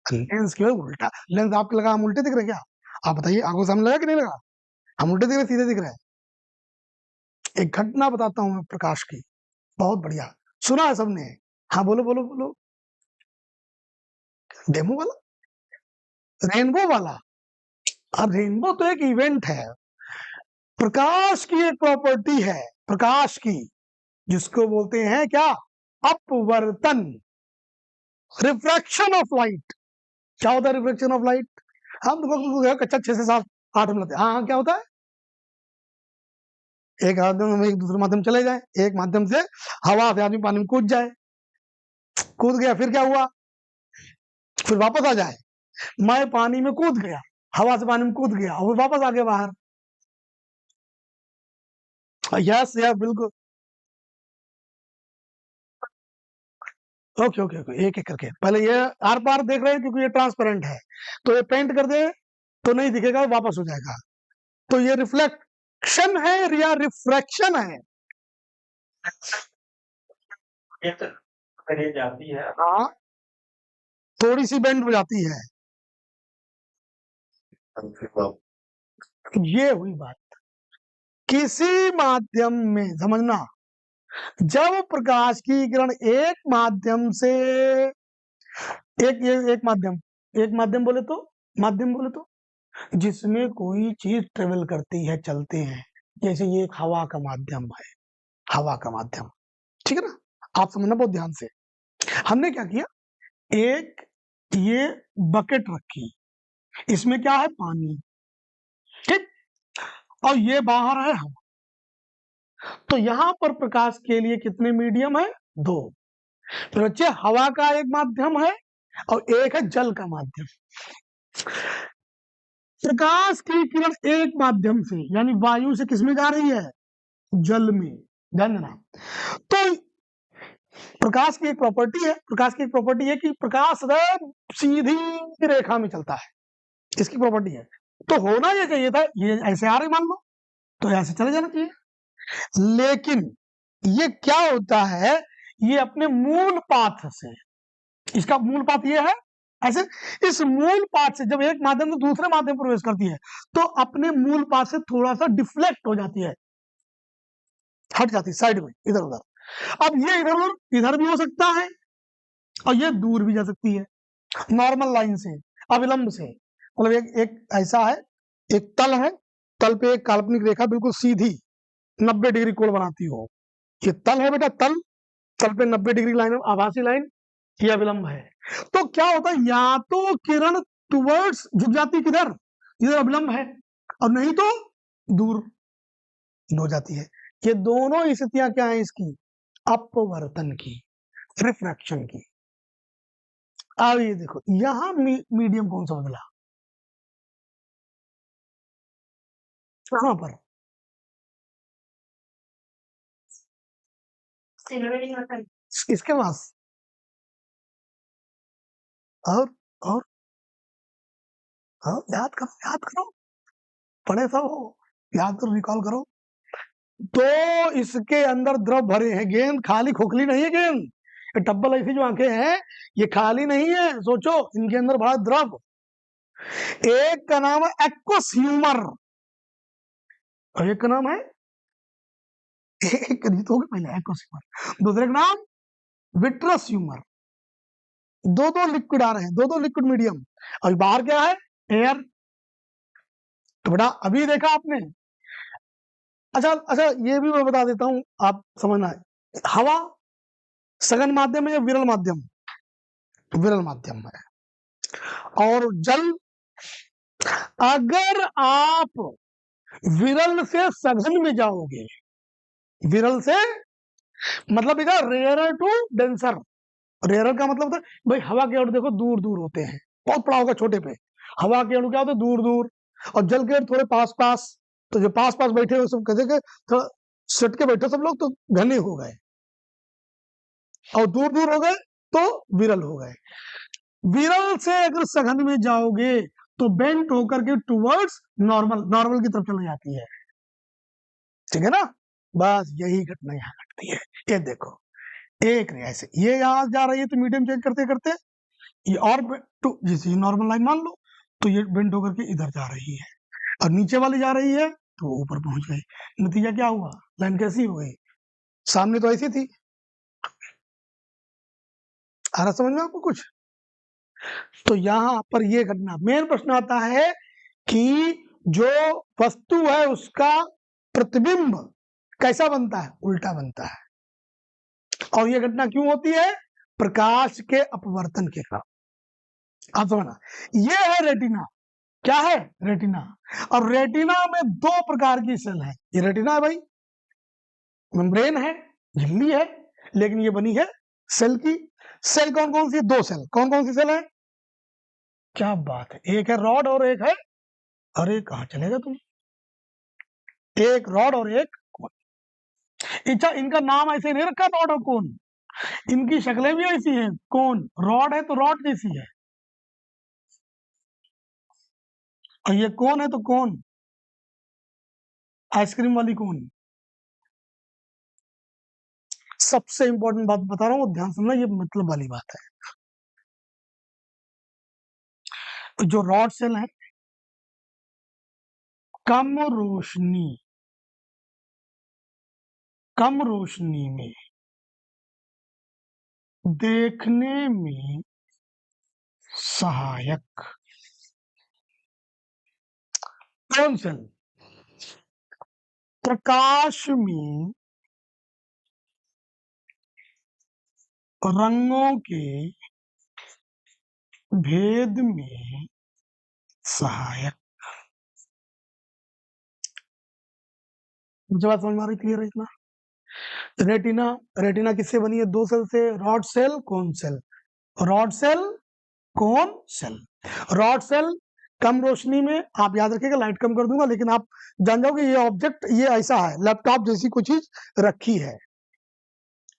लेंस क्यों है उल्टा, लेंस आपको लगा हम उल्टे दिख रहे क्या, आप बताइए, आंखों सामने लगा कि नहीं लगा, हम उल्टे दिख रहे सीधे दिख रहे हैं। एक घटना बताता हूं मैं प्रकाश की, बहुत बढ़िया, सुना है सबने। हाँ बोलो बोलो बोलो। डेमो वाला, रेनबो वाला। अब रेनबो तो एक इवेंट है, प्रकाश की एक प्रॉपर्टी है, प्रकाश की, जिसको बोलते हैं क्या, अपवर्तन, रिफ्रैक्शन ऑफ लाइट। क्या होता है रिफ्रैक्शन ऑफ लाइट, हम लोग कक्षा 6 से 7 8 में लेते हैं। हाँ क्या होता है, एक माध्यम में एक दूसरे माध्यम चले जाए, एक माध्यम से हवा से आदमी पानी में कूद जाए, कूद गया, फिर क्या हुआ, फिर वापस आ जाए। मैं पानी में कूद गया, हवा से पानी में कूद गया, और वापस आ गया बाहर। यस यस बिल्कुल। ओके ओके ओके, एक एक करके, पहले ये आर पार देख रहे हैं क्योंकि ये ट्रांसपेरेंट है, तो ये पेंट कर दे तो नहीं दिखेगा, वापस हो जाएगा। तो ये रिफ्लेक्शन है या रिफ्रैक्शन है, ये तो करी जाती है, हाँ थोड़ी सी बेंड हो जाती है, ये हुई बात। किसी माध्यम में समझना, जब प्रकाश की किरण एक माध्यम से, एक माध्यम, एक माध्यम बोले तो, माध्यम बोले तो जिसमें कोई चीज ट्रेवल करती है, चलते हैं, जैसे ये एक हवा का माध्यम है, हवा का माध्यम, ठीक है ना, आप समझना बहुत ध्यान से। हमने क्या किया, एक ये बकेट रखी, इसमें क्या है, पानी, ठीक, और ये बाहर है हवा, तो यहां पर प्रकाश के लिए कितने मीडियम है, दो। तो बच्चे हवा का एक माध्यम है और एक है जल का माध्यम। प्रकाश की किरण एक माध्यम से यानी वायु से किसमें जा रही है, जल में, ध्यान देना। तो प्रकाश की एक प्रॉपर्टी है, प्रकाश की एक प्रॉपर्टी है कि प्रकाश सीधी रेखा में चलता है, इसकी प्रॉपर्टी है। तो होना ये चाहिए था, ये ऐसे आ रहे मान लो, तो ऐसे चले जाना चाहिए, लेकिन ये क्या होता है, ये अपने मूल पाथ से, इसका मूल पाथ ये है ऐसे, इस मूल पाथ से जब एक माध्यम से दूसरे माध्यम प्रवेश करती है तो अपने मूल पाथ से थोड़ा सा डिफ्लेक्ट हो जाती है, हट जाती है साइड में, इधर उधर। अब ये इधर भी हो सकता है और ये दूर भी जा सकती है, नॉर्मल लाइन से, अविलंब से, मतलब एक ऐसा है, एक तल है, तल पे एक काल्पनिक रेखा बिल्कुल सीधी 90 डिग्री कोण बनाती हो, ये तल है बेटा, तल, तल पे 90 डिग्री लाइन, आभासी लाइन, ये अविलंब है। तो क्या होता है, या तो किरण टुवर्ड्स झुक जाती किधर, इधर अविलंब है, और नहीं तो दूर हो जाती है। ये दोनों स्थितियां क्या है इसकी, अपवर्तन की, रिफ्रैक्शन की। अब ये देखो यहां मीडियम कौन सा बदला, कहां पर, इसके पास, और और याद करो, याद करो, पढ़े सब हो, याद करो, रिकॉल करो। तो इसके अंदर द्रव भरे हैं, गेंद खाली खोखली नहीं है, गेंद ये टब्बल ऐसी जो आंखें हैं ये खाली नहीं है, सोचो इनके अंदर बड़ा द्रव। एक का नाम है एक्वस ह्यूमर, और एक का नाम है, एक जीत हो गया पहले एक्वस ह्यूमर, दूसरे का नाम विट्रस ह्यूमर। दो दो लिक्विड आ रहे हैं, दो दो लिक्विड मीडियम, और बाहर क्या है, एयर। तो बेटा अभी देखा आपने, अच्छा अच्छा ये भी मैं बता देता हूं, आप समझना है, हवा सघन माध्यम है या विरल माध्यम, विरल माध्यम है, और जल, अगर आप विरल से सघन में जाओगे, विरल से मतलब इधर रेयरर टू डेंसर। रेयरर का मतलब था भाई हवा के अणु देखो दूर दूर होते हैं, बहुत बड़ा होगा छोटे पे, हवा के अणु क्या होते हैं दूर दूर, और जल के अणु थोड़े पास पास। तो जो पास पास बैठे हुए सब कहते कि थोड़ा सट के बैठे सब लोग तो घने हो गए, और दूर दूर हो गए तो विरल हो गए। विरल से अगर सघन में जाओगे तो बेंट होकर के टुवर्ड्स नॉर्मल, नॉर्मल की तरफ चली जाती है। ठीक है ना, बस यही घटना यहाँ घटती है। ये देखो एक रेखा से ये यहाँ जा रही है तो मीडियम चेंज करते करते ये और टू, जैसे नॉर्मल लाइन मान लो, तो ये बेंट होकर के इधर जा रही है, और नीचे वाली जा रही है तो वो ऊपर पहुंच गई। नतीजा क्या हुआ, लाइन कैसी हो गई, सामने तो ऐसी थी। आ रहा समझ में आपको कुछ? तो यहाँ पर ये घटना, मेन प्रश्न आता है कि जो वस्तु है उसका प्रतिबिंब कैसा बनता है, उल्टा बनता है। और ये घटना क्यों होती है, प्रकाश के अपवर्तन के कारण। आप समझना, ये है रेटिना। क्या है, रेटिना। और रेटिना में दो प्रकार की सेल है। ये रेटिना है भाई, मेम्ब्रेन है, झिल्ली है, लेकिन ये बनी है सेल की। सेल कौन कौन सी, दो सेल, कौन कौन सी सेल है, क्या बात है, एक है रॉड और एक है, अरे कहां चलेगा तुम, एक रॉड और एक कोन। अच्छा, इनका नाम ऐसे नहीं रखा रॉड और कोन, इनकी शक्लें भी ऐसी हैं। कोन, रॉड है तो रॉड जैसी है, और ये कोन है तो कोन, आइसक्रीम वाली कोन। सबसे इंपॉर्टेंट बात बता रहा हूँ, ध्यान सुनना, ये मतलब वाली बात है। जो रॉड सेल है, कम रोशनी, कम रोशनी में देखने में सहायक कौन सेल, प्रकाश में रंगों के भेद में सहायक। मुझे बात समझ में आ रही, क्लियर है इतना? रेटिना, रेटिना किससे बनी है, दो सेल से, rod cell cone cell, rod cell cone cell. Rod cell कम रोशनी में, आप याद रखिएगा लाइट कम कर दूंगा, लेकिन आप जान जाओगे ये ऑब्जेक्ट ये ऐसा है, लैपटॉप जैसी कोई चीज रखी है,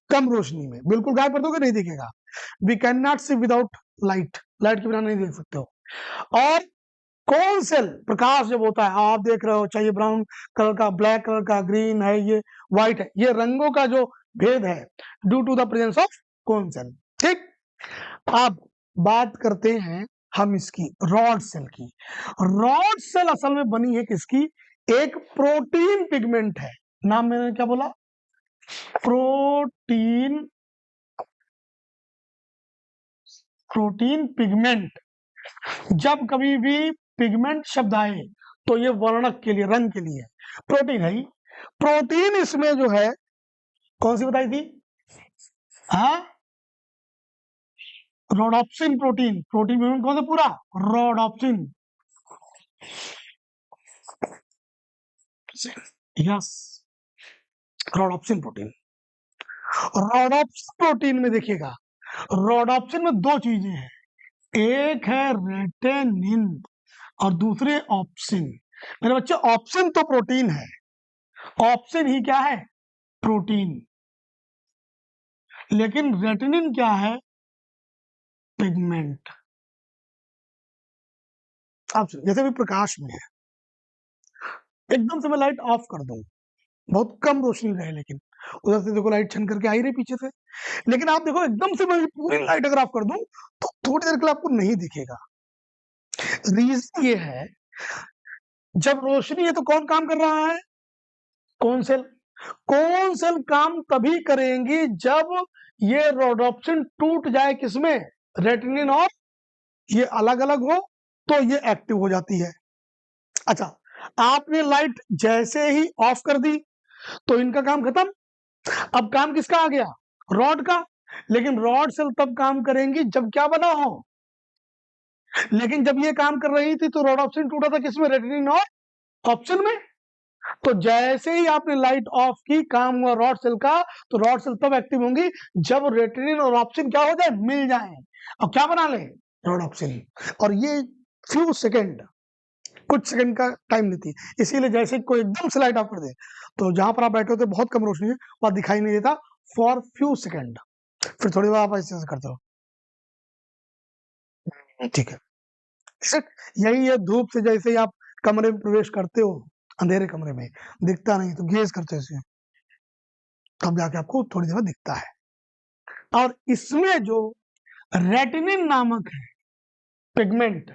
कम रोशनी में, बिल्कुल गायब कर दोगे नहीं दिखेगा। We can not see without light, light के बिना नहीं देख सकते हो। और कौन सेल, प्रकाश जब होता है, आप देख रहे हो, चाहिए ब्राउन कलर का, ब्लैक कलर का, ग्रीन है, ये व्हाइट है, ये रंगों का जो भेद है due to the presence of cone cell. ठीक, अब बात करते हैं हम इसकी, रॉड सेल की। रॉड सेल असल में बनी है किसकी, एक प्रोटीन पिगमेंट है, नाम मैंने क्या बोला, प्रोटीन, प्रोटीन पिगमेंट। जब कभी भी पिगमेंट शब्द आए तो ये वर्णक के लिए, रंग के लिए, प्रोटीन है ही। प्रोटीन इसमें जो है कौन सी बताई थी, हाँ, रोडोप्सिन प्रोटीन, प्रोटीन पिगमेंट कौन सा पूरा, rhodopsin, yes, rhodopsin protein. Rhodopsin protein में देखिएगा, रोडोप्सिन में दो चीजें हैं, एक है रेटेनिन और दूसरे ऑप्सिन। मेरे बच्चे ऑप्सिन तो प्रोटीन है, ऑप्सिन ही क्या है, प्रोटीन, लेकिन रेटिनिन क्या है, पिगमेंट। आप जैसे भी प्रकाश में है, एकदम से मैं लाइट ऑफ कर दूं, बहुत कम रोशनी रहे, लेकिन उधर से देखो लाइट छन करके आई रही पीछे से, लेकिन आप देखो एकदम से मैं पूरी लाइट अगर ऑफ कर दूं तो थोड़ी देर के लिए आपको नहीं दिखेगा। रीजन ये है, जब रोशनी है तो कौन काम कर रहा है, कौन सेल। कौन सेल काम तभी करेंगी जब ये रोडोप्सिन टूट जाए, किसमें, रेटिनिन, और ये अलग अलग हो तो ये एक्टिव हो जाती है। अच्छा, आपने लाइट जैसे ही ऑफ कर दी तो इनका काम खत्म, अब काम किसका आ गया, रॉड का। लेकिन रॉड सेल तब काम करेंगी जब क्या बना हो, लेकिन जब ये काम कर रही थी तो रोडोप्सिन टूटा था किसमें, रेटिनिन और ऑप्शन में। तो जैसे ही आपने लाइट ऑफ की, काम हुआ रॉड सेल का, तो रॉड सेल तब एक्टिव होंगी जब रेटिनिन और ऑप्सिन क्या हो जाए, मिल जाए और क्या बना ले, रोडोप्सिन। और ये फ्यू सेकंड, कुछ सेकंड का टाइम लेती है। इसीलिए जैसे कोई एकदम से लाइट ऑफ कर दे, तो जहां पर आप बैठे होते बहुत कम रोशनी है, वहां दिखाई नहीं देता फॉर फ्यू सेकंड, फिर थोड़ी देर आप ऐसे करते हो, ठीक है। यही है धूप से जैसे ही आप कमरे में प्रवेश करते हो, अंधेरे कमरे में दिखता नहीं, तो गेज करते हो इसे, तब जाके आपको थोड़ी देर में दिखता है। और इसमें जो रेटिनिन नामक है पिगमेंट,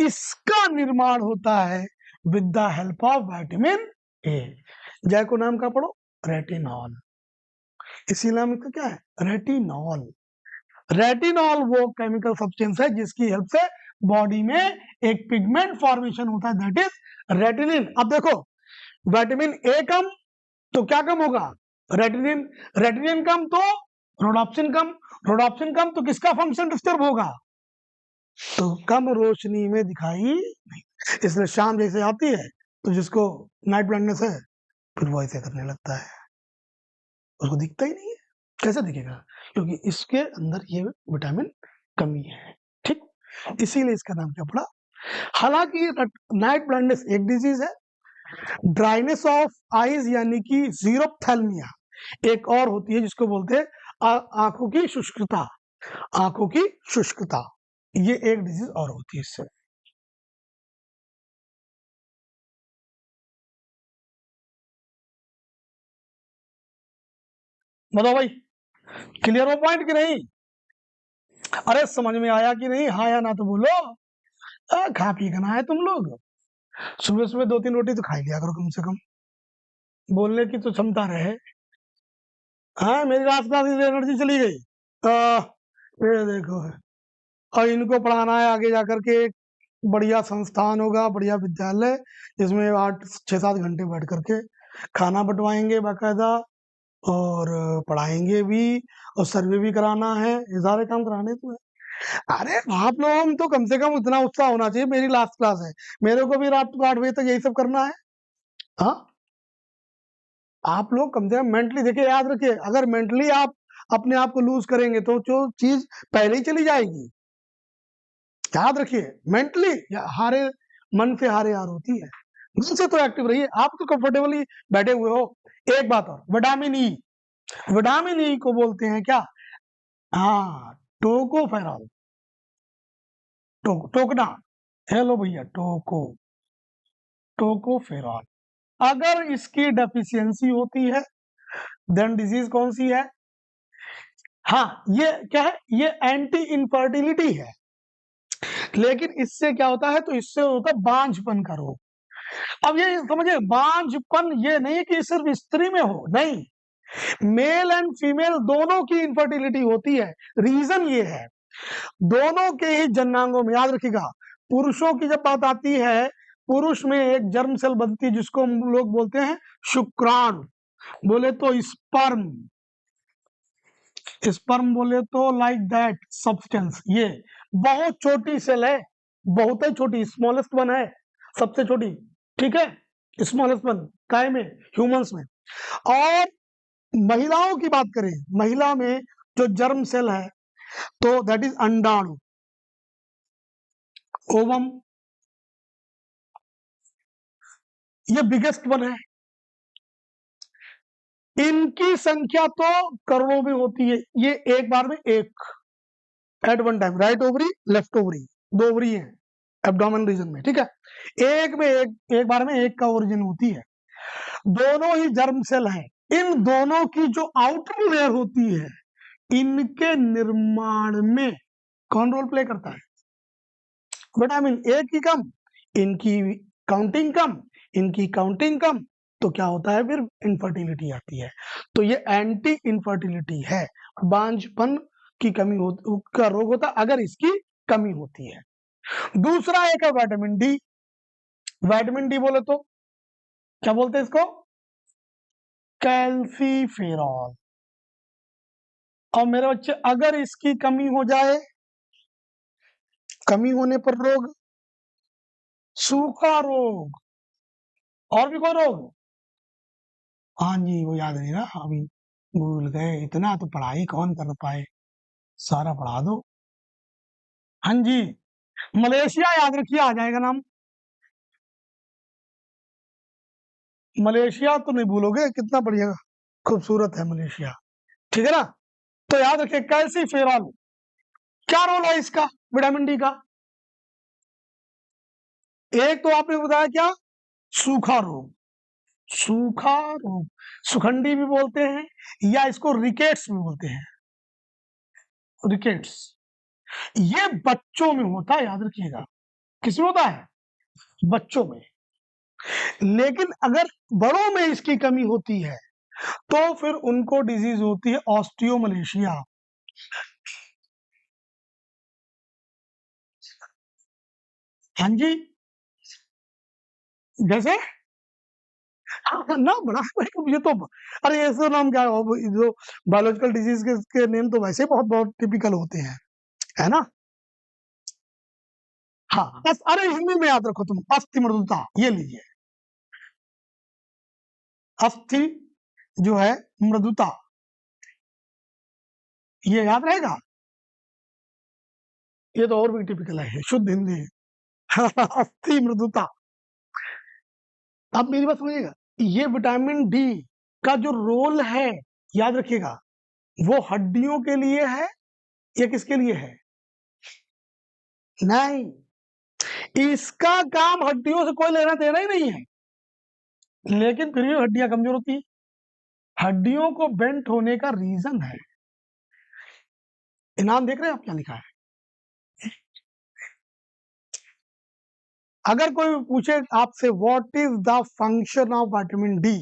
इसका निर्माण होता है with the help of vitamin A. जय को नाम का पढ़ो, रेटिनॉल। इसी नाम का क्या है, रेटिनॉल। रेटिनॉल वो केमिकल सब्सटेंस है जिसकी हेल्प से बॉडी में एक पिगमेंट फॉर्मेशन होता है, दैट इज रेटिनिन। अब देखो, विटामिन ए कम तो क्या कम होगा, रेटिनिन। रेटिनिन कम तो रोडोप्सिन कम। रोडोप्सिन कम तो किसका फंक्शन डिस्टर्ब होगा, तो कम रोशनी में दिखाई नहीं। इसलिए शाम जैसे आती है तो जिसको नाइट ब्लाइंडनेस है, फिर वो ऐसे करने लगता है, उसको दिखता ही नहीं है। कैसे दिखेगा, क्योंकि इसके अंदर ये विटामिन कमी है, ठीक। इसीलिए इसका नाम क्या पड़ा। हालांकि नाइट ब्लाइंडनेस एक डिजीज है, ड्राइनेस ऑफ आईज यानी कि जीरोप्थेल्मिया एक और होती है, जिसको बोलते हैं आंखों की शुष्कता। आंखों की शुष्कता, ये एक डिजीज और होती है इससे। बताओ भाई, क्लियर हो पॉइंट कि नहीं, अरे समझ में आया कि नहीं, हाँ या ना तो बोलो। खा पी करना है तुम लोग, सुबह सुबह 2-3 रोटी तो खा ही लिया करो कम से कम, बोलने की तो क्षमता रहे। हाँ, मेरी रात रात एनर्जी चली गई। ये देखो, और इनको पढ़ाना है आगे जाकर के एक बढ़िया संस्थान होगा, बढ़िया विद्यालय, जिसमें 8-6-7 घंटे बैठ करके खाना बंटवाएंगे बाकायदा, और पढ़ाएंगे भी, और सर्वे भी कराना है, ये सारे काम कराने तो है। अरे आप लोगों तो कम से कम उतना उत्साह होना चाहिए, मेरी लास्ट क्लास है, मेरे को भी रात को 8 बजे तक यही सब करना है। हाँ, आप लोग कम से कम मेंटली देखिए, याद रखिए, अगर मेंटली आप अपने आप को लूज करेंगे तो जो चीज पहले ही चली जाएगी। याद रखिए, मेंटली हारे, मन से हारे हार होती है, मन से तो एक्टिव रहिए, आप तो कंफर्टेबली बैठे हुए हो। एक बात और, विटामिन ई, विटामिन ई को बोलते हैं क्या, हाँ, टोकोफेरॉल। टोकना, हेलो भैया, टोकोफेरॉल। अगर इसकी डेफिशिएंसी होती है, देन डिजीज कौन सी है, हाँ, ये क्या है, ये एंटी इनफर्टिलिटी है। लेकिन इससे क्या होता है, तो इससे होता है बांझपन का रोग। अब ये समझिए, बांझपन ये नहीं कि सिर्फ स्त्री में हो, नहीं, मेल एंड फीमेल दोनों की इनफर्टिलिटी होती है। रीजन ये है, दोनों के ही जन्नांगों में, याद रखिएगा, पुरुषों की जब बात आती है, पुरुष में एक जर्म सेल बनती है जिसको हम लोग बोलते हैं शुक्राणु, बोले तो स्पर्म। स्पर्म बोले तो लाइक दैट सब्सटेंस, ये बहुत छोटी सेल है, बहुत ही छोटी, स्मॉलेस्ट वन है, सबसे छोटी, ठीक है, स्मॉलेस्ट वन काय में, ह्यूमंस में। और महिलाओं की बात करें, महिला में जो जर्म सेल है, तो दैट इज अंडाणु, ओवम, ये बिगेस्ट वन है। इनकी संख्या तो करोड़ों में होती है, ये एक बार में एक, at one time, right ovary left ovary, दो ओवरी है एब्डोमेन रीजन में, ठीक है, एक में एक बार में एक का ओरिजिन होती है। दोनों ही जर्म सेल हैं, इन दोनों की जो आउटर लेयर होती है, इनके निर्माण में कौन रोल प्ले करता है, विटामिन ए की कम, इनकी काउंटिंग कम, इनकी काउंटिंग कम, तो क्या होता है, फिर इनफर्टिलिटी आती है। तो ये एंटी इनफर्टिलिटी है, बांझपन की कमी का रोग होता है अगर इसकी कमी होती है। दूसरा एक है विटामिन डी। विटामिन डी बोले तो क्या बोलते हैं इसको, कैल्सीफेरॉल। और मेरे बच्चे, अगर इसकी कमी हो जाए, कमी होने पर रोग, सूखा रोग, और भी कोई रोग, हाँ जी, वो याद नहीं रहा अभी, भूल गए। इतना तो पढ़ाई कौन कर पाए, सारा पढ़ा दो। हाँ जी, मलेशिया याद रखिए, आ जाएगा नाम। मलेशिया तो नहीं भूलोगे, कितना बढ़िया खूबसूरत है मलेशिया, ठीक है ना। तो याद रखिए कैल्सीफेरॉल, क्या रोल है इसका विटामिन डी का? एक तो आपने बताया क्या, सूखा रोग, सूखा रोग, सुखंडी भी बोलते हैं या इसको रिकेट्स भी बोलते हैं, रिकेट्स। ये बच्चों में होता है, याद रखिएगा। किसमें होता है? बच्चों में। लेकिन अगर बड़ों में इसकी कमी होती है तो फिर उनको डिजीज होती है ऑस्टियोमलेशिया। हाँ जी, जैसे ना बड़ा ये तो, अरे ऐसे नाम क्या है, जो बायोलॉजिकल डिजीज के नेम तो वैसे बहुत बहुत टिपिकल होते हैं, है ना। हाँ बस, अरे हिंदी में याद रखो तुम, अस्थि मृदुता, ये लीजिए, अस्थि जो है मृदुता, ये याद रहेगा। ये तो और भी टिपिकल है, शुद्ध हिंदी है। अस्थि मृदुता। अब मेरी बात समझिएगा, ये विटामिन डी का जो रोल है, याद रखिएगा, वो हड्डियों के लिए है या किसके लिए है? नहीं, इसका काम हड्डियों से कोई लेना देना ही नहीं है, लेकिन फिर भी हड्डियां कमजोर होती है। हड्डियों को बेंट होने का रीजन है, इनाम देख रहे हैं आप क्या लिखा है? अगर कोई पूछे आपसे what is the function of vitamin D,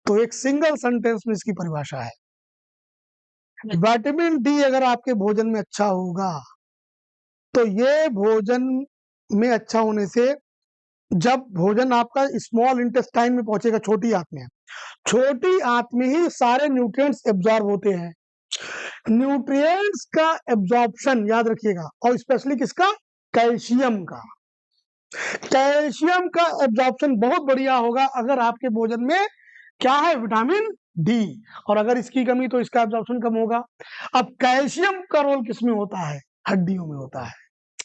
तो एक सिंगल सेंटेंस में इसकी परिभाषा है, विटामिन डी अगर आपके भोजन में अच्छा होगा तो ये भोजन में अच्छा होने से, जब भोजन आपका स्मॉल इंटेस्टाइन में पहुंचेगा, छोटी आंत में, छोटी आंत में ही सारे न्यूट्रिएंट्स एब्जॉर्ब होते हैं। न्यूट्रिएंट्स का एब्जॉर्प्शन याद रखिएगा, और स्पेशली किसका? कैल्शियम का। कैल्शियम का एब्जॉर्प्शन बहुत बढ़िया होगा अगर आपके भोजन में क्या है, विटामिन डी। और अगर इसकी कमी तो इसका एब्जॉर्प्शन कम होगा। अब कैल्शियम का रोल किसमें होता है? हड्डियों में होता है,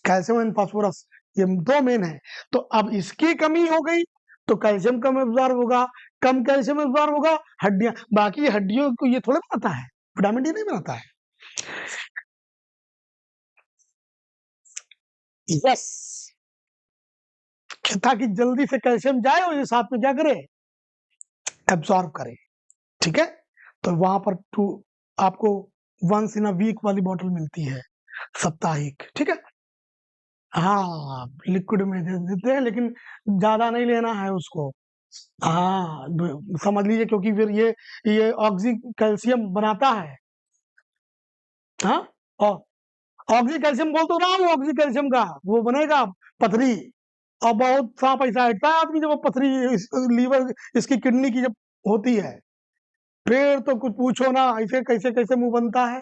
कैल्शियम एंड फास्फोरस, ये दो मेन है। तो अब इसकी कमी हो गई तो कैल्शियम कम एब्जॉर्ब होगा, कम कैल्शियम एब्जॉर्ब होगा, हड्डियां, बाकी हड्डियों को ये थोड़ा बनाता है, विटामिन डी नहीं बनाता है। यस, ताकि जल्दी से कैल्शियम जाए और ये साथ में क्या करे, एब्जॉर्ब करे, ठीक है। तो वहां पर आपको वंस इन अ वीक वाली बोतल मिलती है, साप्ताहिक, ठीक है। हाँ, लिक्विड में दे देते हैं, लेकिन ज्यादा नहीं लेना है उसको। हाँ, समझ लीजिए, क्योंकि फिर ये ऑक्सी कैल्शियम बनाता है। हाँ, और ऑक्सी कैल्शियम बोल तो रहा हूँ, ऑक्सी कैल्शियम का वो बनेगा पथरी, और बहुत सा पैसा हटता है आदमी जब वो पथरी, लीवर, इसकी किडनी की जब होती है, फिर तो कुछ पूछो ना, ऐसे कैसे कैसे मुंह बनता है।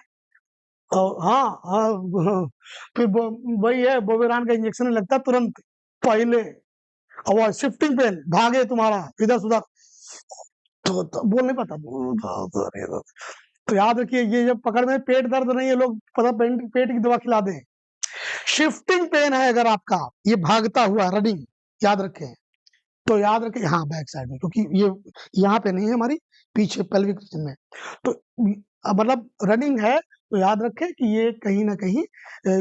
और हाँ, हाँ, फिर वही है, बोवेरान का इंजेक्शन लगता है तुरंत पहले, और वो शिफ्टिंग पेन भागे तुम्हारा इधर से उधर, तो बोल नहीं पाता। तो याद रखिए, ये जब पकड़ में पेट दर्द नहीं है, लोग पता पेट की दवा खिला दें। शिफ्टिंग पेन है अगर आपका, ये भागता हुआ रनिंग, याद रखें। तो याद रखें, हाँ बैक साइड में, क्योंकि ये यहाँ पे नहीं है, हमारी पीछे पेल्विक रीजन में। तो मतलब रनिंग है, तो याद रखें कि ये कहीं ना कहीं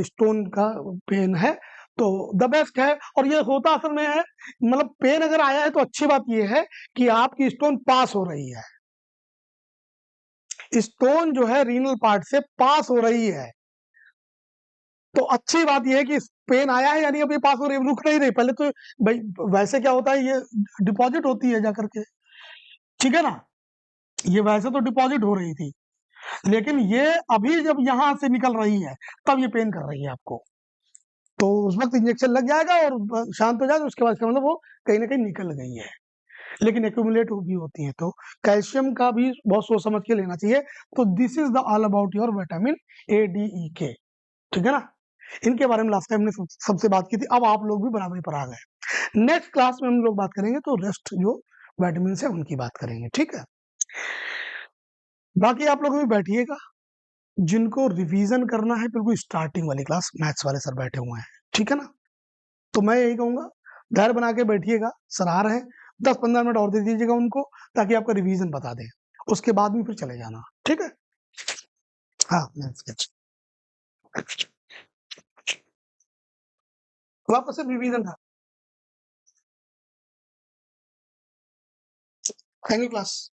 स्टोन का पेन है। तो द बेस्ट है, और ये होता असल में है, मतलब पेन अगर आया है तो अच्छी बात ये है कि आपकी स्टोन पास हो रही है, स्टोन जो है रीनल पार्ट से पास हो रही है। तो अच्छी बात यह है कि पेन आया है, यानी अब ये पास हो रही है, रुक नहीं रही। पहले तो भाई वैसे क्या होता है, ये डिपॉजिट होती है जाकर के, ठीक है ना, ये वैसे तो डिपॉजिट हो रही थी, लेकिन ये अभी जब यहां से निकल रही है तब ये पेन कर रही है आपको। तो उस वक्त इंजेक्शन लग जाएगा और शांत हो जाएगा, उसके बाद इसका मतलब वो कहीं ना कहीं निकल गई है, लेकिन एक्यूमुलेट भी होती है। तो कैल्शियम का भी बहुत सोच समझ के लेना चाहिए। तो this is the all about your vitamin A D E के, ठीक है ना। इनके बारे में लास्ट टाइम हमने सबसे बात की थी, अब आप लोग भी बराबरी पर आ गए। नेक्स्ट क्लास में हम लोग बात करेंगे तो रेस्ट जो विटामिन है उनकी बात करेंगे, ठीक है। बाकी आप लोग भी बैठिएगा, जिनको रिवीजन करना है बिल्कुल स्टार्टिंग वाली क्लास मैथ्स वाले सर बैठे हुए हैं, ठीक है ना? तो मैं यही कहूंगा, धैर्य बना के बैठिएगा, सर आ रहे हैं, 10-15 मिनट और दे दीजिएगा उनको, ताकि आपका रिवीजन बता दें, उसके बाद में फिर चले जाना, ठीक है? हाँ, वापस से रिवीजन था। Thank you class.